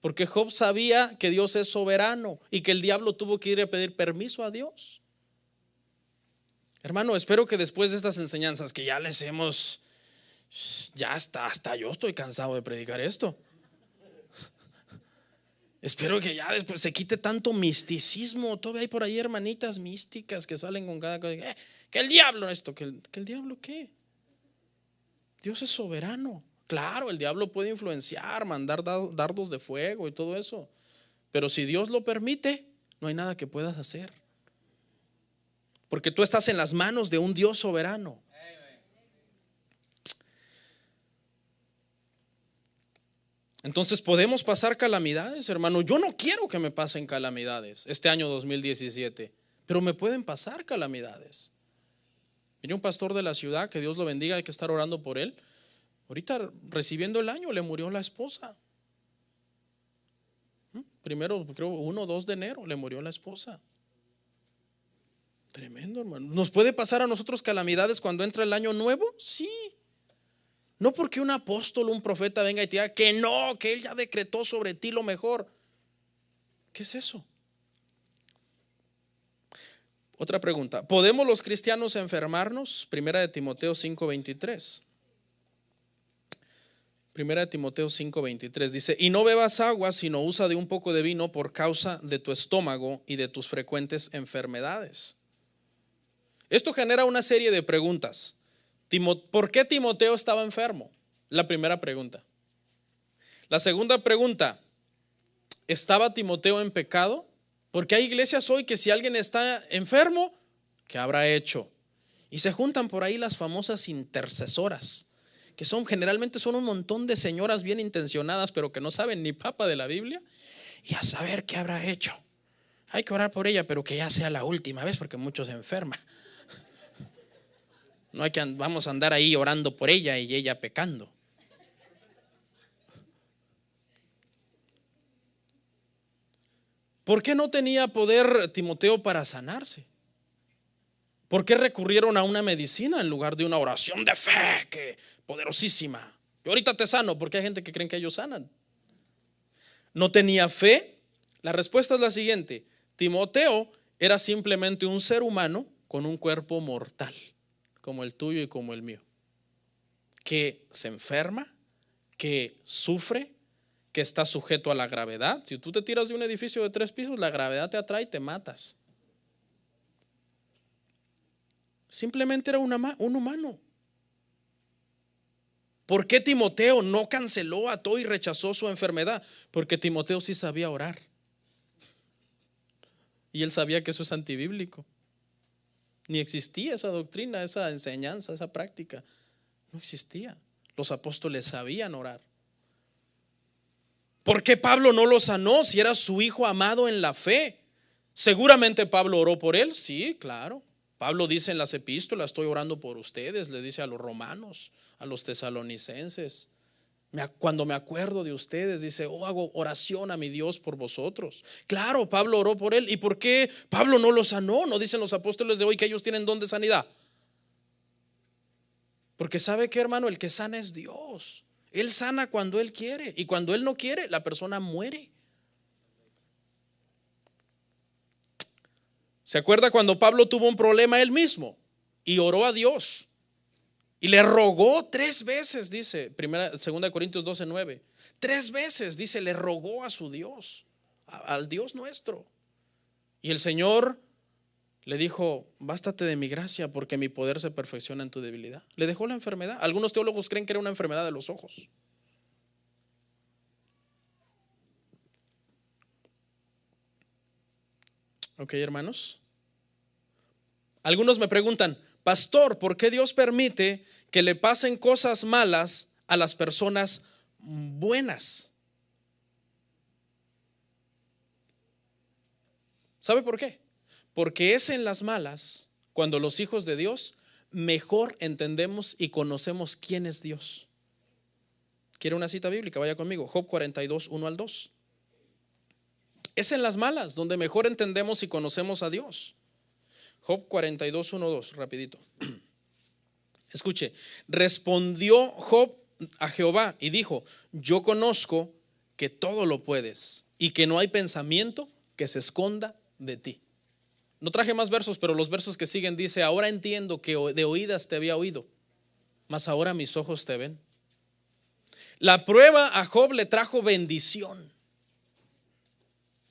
Porque Job sabía que Dios es soberano y que el diablo tuvo que ir a pedir permiso a Dios. Hermano, espero que después de estas enseñanzas que ya les hemos, ya hasta yo estoy cansado de predicar esto. Espero que ya después se quite tanto misticismo. Todavía hay por ahí hermanitas místicas que salen con cada cosa. Que el diablo esto, que el diablo qué. Dios es soberano. Claro, el diablo puede influenciar, mandar dardos de fuego y todo eso, pero si Dios lo permite, no hay nada que puedas hacer, porque tú estás en las manos de un Dios soberano. Entonces podemos pasar calamidades, hermano. Yo no quiero que me pasen calamidades este año 2017, pero me pueden pasar calamidades. Mire, un pastor de la ciudad, que Dios lo bendiga, hay que estar orando por él. Ahorita recibiendo el año le murió la esposa. Primero, creo 1 o 2 de enero le murió la esposa. Tremendo, hermano. ¿Nos puede pasar a nosotros calamidades cuando entra el año nuevo? Sí. No porque un apóstol, un profeta venga y te diga que no, que él ya decretó sobre ti lo mejor. ¿Qué es eso? Otra pregunta. ¿Podemos los cristianos enfermarnos? Primera de Timoteo 5:23. Primera de Timoteo 5:23 dice: y no bebas agua, sino usa de un poco de vino por causa de tu estómago y de tus frecuentes enfermedades. Esto genera una serie de preguntas. ¿Por qué Timoteo estaba enfermo? La primera pregunta. La segunda pregunta: ¿estaba Timoteo en pecado? Porque hay iglesias hoy que si alguien está enfermo, ¿qué habrá hecho? Y se juntan por ahí las famosas intercesoras, que generalmente son un montón de señoras bien intencionadas, pero que no saben ni papa de la Biblia, y a saber qué habrá hecho. Hay que orar por ella, pero que ya sea la última vez, porque muchos se enferman. No hay que vamos a andar ahí orando por ella y ella pecando. ¿Por qué no tenía poder Timoteo para sanarse? ¿Por qué recurrieron a una medicina en lugar de una oración de fe que poderosísima? Yo ahorita te sano, porque hay gente que creen que ellos sanan. ¿No tenía fe? La respuesta es la siguiente: Timoteo era simplemente un ser humano con un cuerpo mortal, como el tuyo y como el mío, que se enferma, que sufre, que está sujeto a la gravedad. Si tú te tiras de un edificio de 3 pisos, la gravedad te atrae y te matas. Simplemente era un humano. ¿Por qué Timoteo no canceló, ató y rechazó su enfermedad? Porque Timoteo sí sabía orar. Y él sabía que eso es antibíblico. Ni existía esa doctrina, esa enseñanza, esa práctica. No existía. Los apóstoles sabían orar. ¿Por qué Pablo no lo sanó si era su hijo amado en la fe? Seguramente Pablo oró por él. Sí, claro. Pablo dice en las epístolas: estoy orando por ustedes. Le dice a los romanos, a los tesalonicenses. Cuando me acuerdo de ustedes, dice: hago oración a mi Dios por vosotros. Claro, Pablo oró por él. ¿Y por qué Pablo no lo sanó? No dicen los apóstoles de hoy que ellos tienen don de sanidad. Porque sabe que, hermano, el que sana es Dios. Él sana cuando Él quiere, y cuando Él no quiere, la persona muere. ¿Se acuerda cuando Pablo tuvo un problema él mismo y oró a Dios y le rogó 3 veces? Dice 2 Corintios 12:9. 3 veces, dice, le rogó a su Dios, al Dios nuestro. Y el Señor le dijo: bástate de mi gracia, porque mi poder se perfecciona en tu debilidad. Le dejó la enfermedad. Algunos teólogos creen que era una enfermedad de los ojos. Ok, hermanos. Algunos me preguntan: pastor, ¿por qué Dios permite que le pasen cosas malas a las personas buenas? ¿Sabe por qué? Porque es en las malas cuando los hijos de Dios mejor entendemos y conocemos quién es Dios. ¿Quiere una cita bíblica? Vaya conmigo. Job 42:1-2. Es en las malas donde mejor entendemos y conocemos a Dios. Job 42:1-2, rapidito. Escuche: respondió Job a Jehová y dijo: yo conozco que todo lo puedes y que no hay pensamiento que se esconda de ti. No traje más versos, pero los versos que siguen dice: ahora entiendo que de oídas te había oído, mas ahora mis ojos te ven. La prueba a Job le trajo bendición.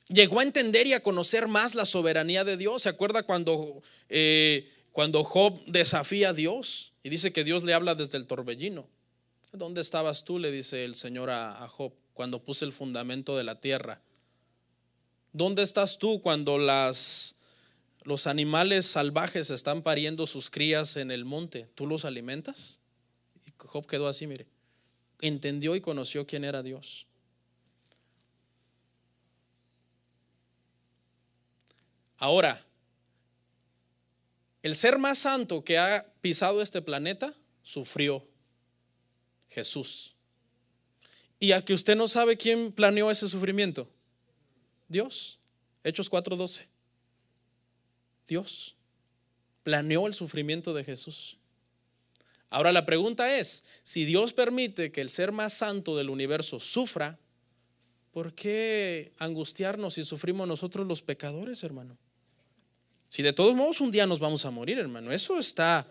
Llegó a entender y a conocer más la soberanía de Dios. ¿Se acuerda cuando Job desafía a Dios y dice que Dios le habla desde el torbellino? ¿Dónde estabas tú?, le dice el Señor a Job, cuando puse el fundamento de la tierra. ¿Dónde estás tú cuando los animales salvajes están pariendo sus crías en el monte? ¿Tú los alimentas? Y Job quedó así, mire. Entendió y conoció quién era Dios. Ahora, el ser más santo que ha pisado este planeta sufrió: Jesús. Y a que usted no sabe quién planeó ese sufrimiento. Dios. Hechos 4:12. Dios. planeó el sufrimiento de Jesús. Ahora la pregunta es, si Dios permite que el ser más santo del universo sufra, ¿por qué angustiarnos si sufrimos nosotros los pecadores, hermano? Si de todos modos un día nos vamos a morir, hermano, eso está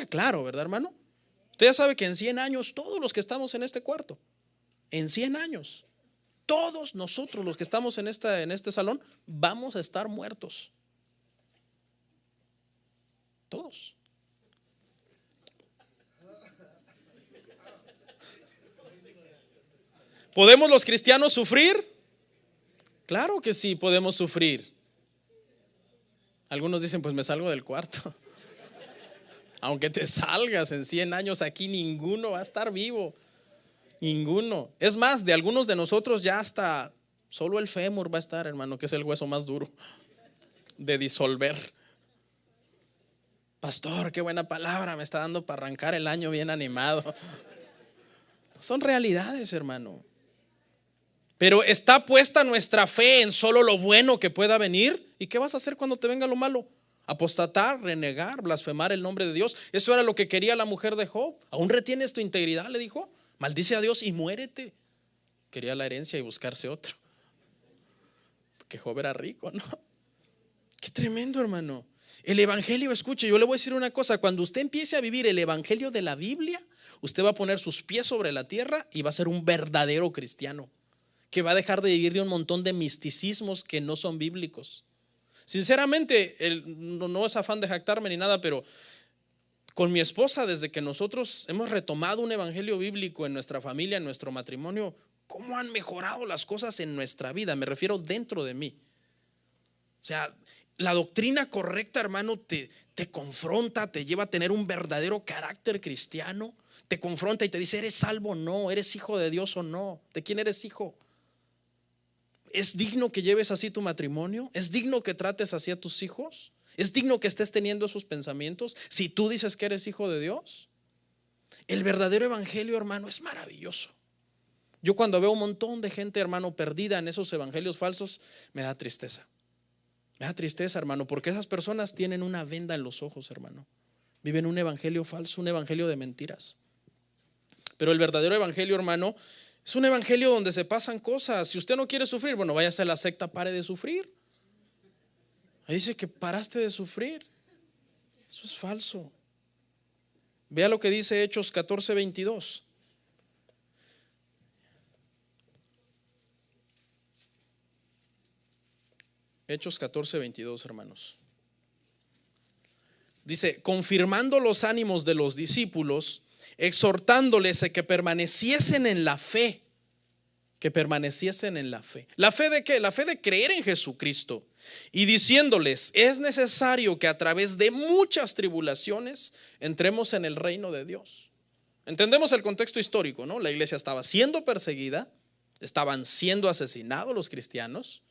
claro, ¿verdad, hermano? Usted ya sabe que en 100 años, todos los que estamos en este cuarto, en 100 años, todos nosotros los que estamos en este salón, vamos a estar muertos. Todos. ¿Podemos los cristianos sufrir? Claro que sí, podemos sufrir. Algunos dicen, pues me salgo del cuarto. Aunque te salgas en 100 años aquí, ninguno va a estar vivo. Ninguno. Es más, de algunos de nosotros ya hasta solo el fémur va a estar, hermano, que es el hueso más duro de disolver. Pastor, qué buena palabra me está dando para arrancar el año bien animado. Son realidades, hermano. Pero está puesta nuestra fe en solo lo bueno que pueda venir. ¿Y qué vas a hacer cuando te venga lo malo? Apostatar, renegar, blasfemar el nombre de Dios. Eso era lo que quería la mujer de Job. ¿Aún retienes tu integridad?, le dijo. Maldice a Dios y muérete. Quería la herencia y buscarse otro. Porque Job era rico, ¿no? Qué tremendo, hermano. El evangelio, escuche, yo le voy a decir una cosa. Cuando usted empiece a vivir el evangelio de la Biblia, usted va a poner sus pies sobre la tierra y va a ser un verdadero cristiano, que va a dejar de vivir de un montón de misticismos que no son bíblicos. Sinceramente, no es afán de jactarme ni nada, pero con mi esposa, desde que nosotros hemos retomado un evangelio bíblico en nuestra familia, en nuestro matrimonio, ¿cómo han mejorado las cosas en nuestra vida? Me refiero dentro de mí. O sea, la doctrina correcta, hermano, te confronta, te lleva a tener un verdadero carácter cristiano, te confronta y te dice, ¿eres salvo o no? ¿Eres hijo de Dios o no? ¿De quién eres hijo? ¿Es digno que lleves así tu matrimonio? ¿Es digno que trates así a tus hijos? ¿Es digno que estés teniendo esos pensamientos si tú dices que eres hijo de Dios? El verdadero evangelio, hermano, es maravilloso. Yo cuando veo un montón de gente, hermano, perdida en esos evangelios falsos, me da tristeza. Me da tristeza, hermano, porque esas personas tienen una venda en los ojos, hermano. Viven un evangelio falso, un evangelio de mentiras. Pero el verdadero evangelio, hermano, es un evangelio donde se pasan cosas. Si usted no quiere sufrir, bueno, váyase a la secta, pare de sufrir. Ahí dice que paraste de sufrir. Eso es falso. Vea lo que dice Hechos 14:22. Hechos 14:22, hermanos. Dice, confirmando los ánimos de los discípulos, exhortándoles a que permaneciesen en la fe. Que permaneciesen en la fe. ¿La fe de qué? La fe de creer en Jesucristo. Y diciéndoles, es necesario que a través de muchas tribulaciones entremos en el reino de Dios. Entendemos el contexto histórico, ¿no? La iglesia estaba siendo perseguida, estaban siendo asesinados los cristianos,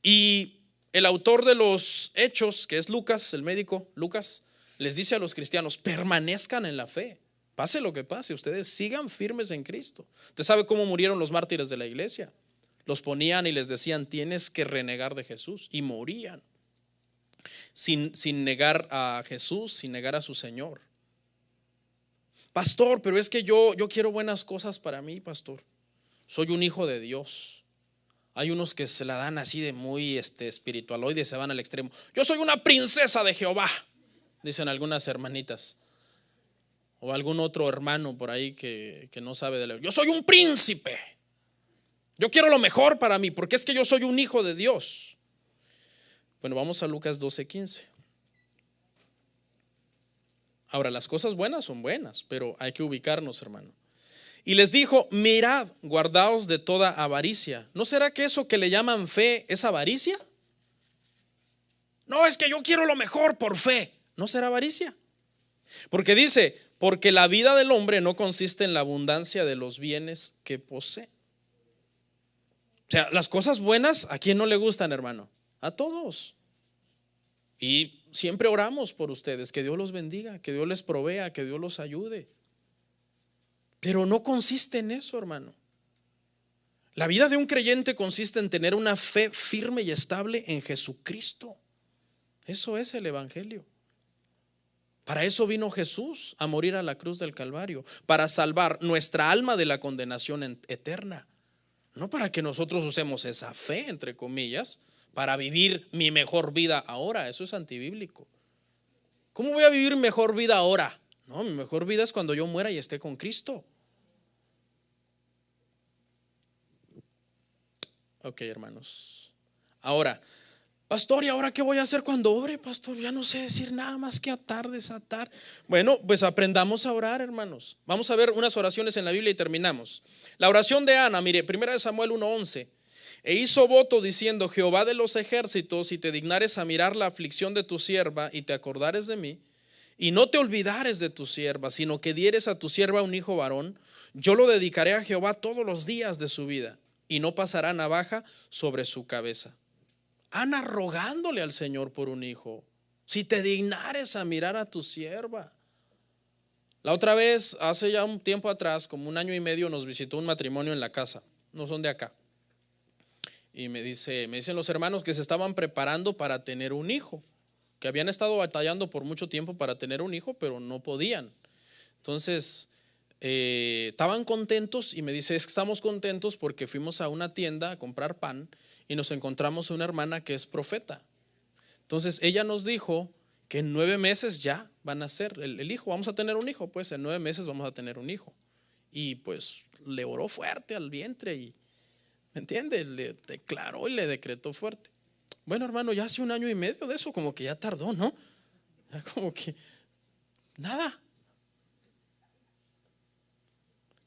y el autor de los Hechos, que es Lucas, el médico Lucas, les dice a los cristianos, permanezcan en la fe. Pase lo que pase, ustedes sigan firmes en Cristo. Usted sabe cómo murieron los mártires de la iglesia. Los ponían y les decían, tienes que renegar de Jesús, y morían sin negar a Jesús, sin negar a su Señor. Pastor, pero es que yo quiero buenas cosas para mí, pastor. Soy un hijo de Dios. Hay unos que se la dan así de muy espiritualoide, se van al extremo. Yo soy una princesa de Jehová, dicen algunas hermanitas. O algún otro hermano por ahí que no sabe de la... Yo soy un príncipe. Yo quiero lo mejor para mí, porque es que yo soy un hijo de Dios. Bueno, vamos a Lucas 12:15. Ahora, las cosas buenas son buenas, pero hay que ubicarnos, hermano. Y les dijo, mirad, guardaos de toda avaricia. ¿No será que eso que le llaman fe es avaricia? No, es que yo quiero lo mejor por fe. ¿No será avaricia? Porque dice, porque la vida del hombre no consiste en la abundancia de los bienes que posee. O sea, las cosas buenas, ¿a quién no le gustan, hermano? A todos. Y siempre oramos por ustedes, que Dios los bendiga, que Dios les provea, que Dios los ayude. Pero no consiste en eso, hermano. La vida de un creyente consiste en tener una fe firme y estable en Jesucristo. Eso es el evangelio. Para eso vino Jesús, a morir a la cruz del Calvario, para salvar nuestra alma de la condenación eterna. No para que nosotros usemos esa fe, entre comillas, para vivir mi mejor vida ahora. Eso es antibíblico. ¿Cómo voy a vivir mi mejor vida ahora? No, mi mejor vida es cuando yo muera y esté con Cristo. Ok, hermanos. Ahora, pastor, ¿y ahora qué voy a hacer cuando ore, pastor? Ya no sé decir nada más que atar, desatar. Bueno, pues aprendamos a orar, hermanos. Vamos a ver unas oraciones en la Biblia y terminamos. La oración de Ana, mire, 1 Samuel 1:11. E hizo voto diciendo: Jehová de los ejércitos, si te dignares a mirar la aflicción de tu sierva y te acordares de mí, y no te olvidares de tu sierva, sino que dieres a tu sierva un hijo varón, yo lo dedicaré a Jehová todos los días de su vida, y no pasará navaja sobre su cabeza. Ana rogándole al Señor por un hijo. Si te dignares a mirar a tu sierva. La otra vez, hace ya un tiempo atrás, como 1 año y medio, nos visitó un matrimonio en la casa. No son de acá. Y me dicen los hermanos que se estaban preparando para tener un hijo, que habían estado batallando por mucho tiempo para tener un hijo, pero no podían. Entonces estaban contentos y me dice: es que estamos contentos porque fuimos a una tienda a comprar pan y nos encontramos una hermana que es profeta. Entonces ella nos dijo que en 9 meses ya van a ser el hijo, vamos a tener un hijo, pues en 9 meses vamos a tener un hijo. Y pues le oró fuerte al vientre y, ¿me entiende? Le declaró y le decretó fuerte. Bueno, hermano, ya hace 1 año y medio de eso, como que ya tardó, ¿no? Ya como que nada.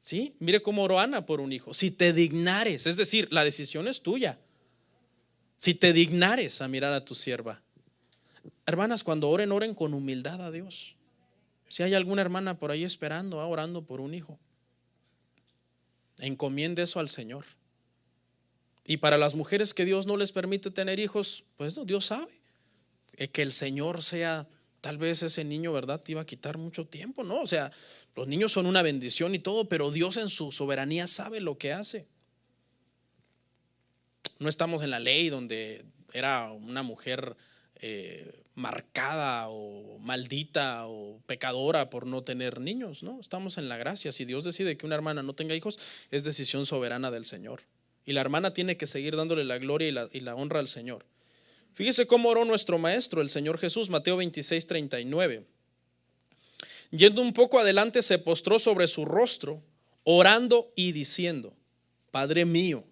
¿Sí? Mire cómo oró Ana por un hijo. Si te dignares, es decir, la decisión es tuya. Si te dignares a mirar a tu sierva. Hermanas, cuando oren, oren con humildad a Dios. Si hay alguna hermana por ahí esperando, orando por un hijo, encomiende eso al Señor. Y para las mujeres que Dios no les permite tener hijos, pues no, Dios sabe que el Señor sea, tal vez ese niño, ¿verdad? Te iba a quitar mucho tiempo, ¿no? O sea, los niños son una bendición y todo, pero Dios en su soberanía sabe lo que hace. No estamos en la ley donde era una mujer marcada o maldita o pecadora por no tener niños, ¿no? Estamos en la gracia. Si Dios decide que una hermana no tenga hijos, es decisión soberana del Señor. Y la hermana tiene que seguir dándole la gloria y la honra al Señor. Fíjese cómo oró nuestro maestro, el Señor Jesús, Mateo 26:39. Yendo un poco adelante, se postró sobre su rostro, orando y diciendo: Padre mío,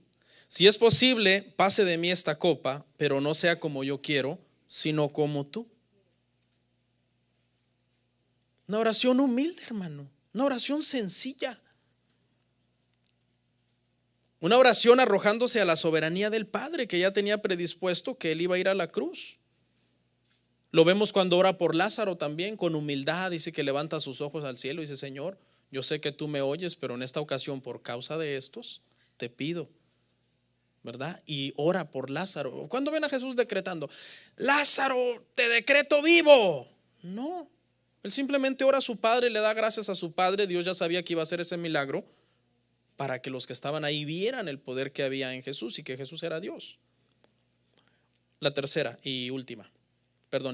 si es posible, pase de mí esta copa, pero no sea como yo quiero, sino como tú. Una oración humilde, hermano. Una oración sencilla. Una oración arrojándose a la soberanía del Padre, que ya tenía predispuesto que él iba a ir a la cruz. Lo vemos cuando ora por Lázaro también, con humildad. Dice que levanta sus ojos al cielo y dice: Señor, yo sé que tú me oyes, pero en esta ocasión, por causa de estos, te pido, ¿verdad? Y ora por Lázaro. ¿Cuándo ven a Jesús decretando: Lázaro, te decreto vivo? No, él simplemente ora a su Padre, le da gracias a su Padre. Dios ya sabía que iba a hacer ese milagro para que los que estaban ahí vieran el poder que había en Jesús y que Jesús era Dios. La tercera y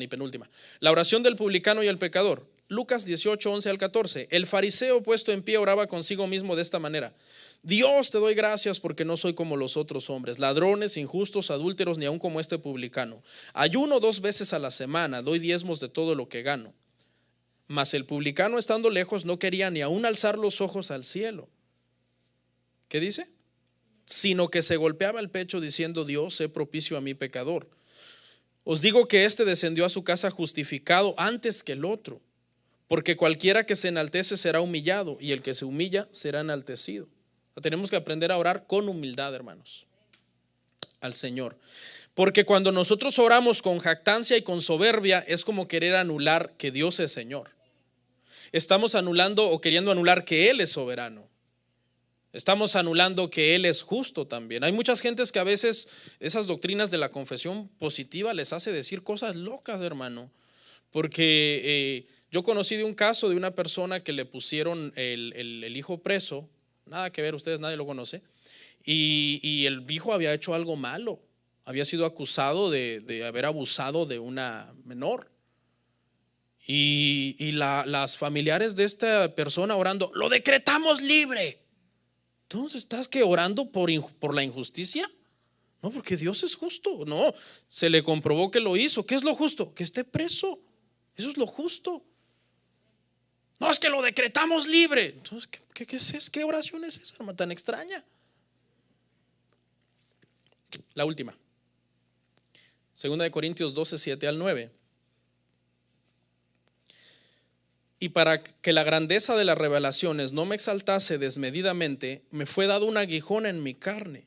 penúltima, la oración del publicano y el pecador. Lucas 18:11-14. El fariseo puesto en pie oraba consigo mismo de esta manera: Dios, te doy gracias porque no soy como los otros hombres, ladrones, injustos, adúlteros, ni aun como este publicano. Ayuno 2 veces a la semana, doy diezmos de todo lo que gano. Mas el publicano, estando lejos, no quería ni aun alzar los ojos al cielo. ¿Qué dice? Sino que se golpeaba el pecho diciendo: Dios, sé propicio a mi pecador. Os digo que éste descendió a su casa justificado antes que el otro, porque cualquiera que se enaltece será humillado, y el que se humilla será enaltecido. Tenemos que aprender a orar con humildad, hermanos, al Señor. Porque cuando nosotros oramos con jactancia y con soberbia, es como querer anular que Dios es Señor. Estamos anulando o queriendo anular que Él es soberano. Estamos anulando que Él es justo también. Hay muchas gentes que a veces esas doctrinas de la confesión positiva les hace decir cosas locas, hermano. Porque yo conocí de un caso de una persona que le pusieron el hijo preso. Nada que ver, ustedes nadie lo conoce. Y el hijo había hecho algo malo. Había sido acusado de haber abusado de una menor. Las familiares de esta persona orando, lo decretamos libre. Entonces, ¿estás que orando por la injusticia? No, porque Dios es justo. No, se le comprobó que lo hizo. ¿Qué es lo justo? Que esté preso. Eso es lo justo. No, es que lo decretamos libre. Entonces, ¿qué oración es esa, hermano, tan extraña? La última. 2 Corintios 12, 7 al 9. Y para que la grandeza de las revelaciones no me exaltase desmedidamente, me fue dado un aguijón en mi carne,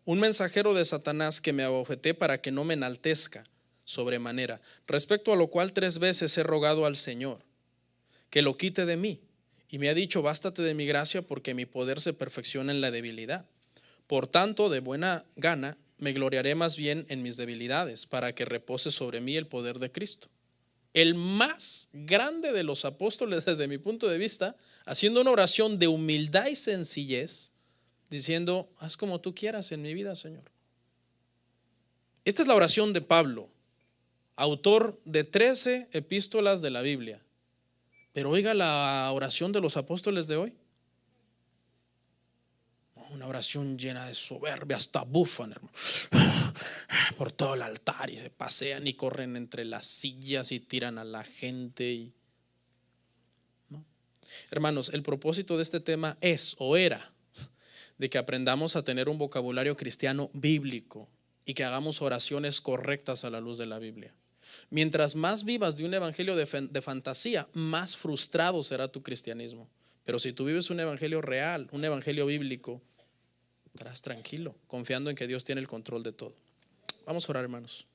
un mensajero de Satanás que me abofeté para que no me enaltezca sobremanera, respecto a lo cual 3 veces he rogado al Señor que lo quite de mí. Y me ha dicho, bástate de mi gracia, porque mi poder se perfecciona en la debilidad. Por tanto, de buena gana me gloriaré más bien en mis debilidades, para que repose sobre mí el poder de Cristo. El más grande de los apóstoles, desde mi punto de vista, haciendo una oración de humildad y sencillez, diciendo, haz como tú quieras en mi vida, Señor. Esta es la oración de Pablo, autor de 13 epístolas de la Biblia. Pero oiga la oración de los apóstoles de hoy. Una oración llena de soberbia, hasta bufan, hermano, por todo el altar, y se pasean y corren entre las sillas y tiran a la gente. ¿No? Hermanos, el propósito de este tema es o era de que aprendamos a tener un vocabulario cristiano bíblico y que hagamos oraciones correctas a la luz de la Biblia. Mientras más vivas de un evangelio de fantasía, más frustrado será tu cristianismo. Pero si tú vives un evangelio real, un evangelio bíblico, estarás tranquilo, confiando en que Dios tiene el control de todo. Vamos a orar, hermanos.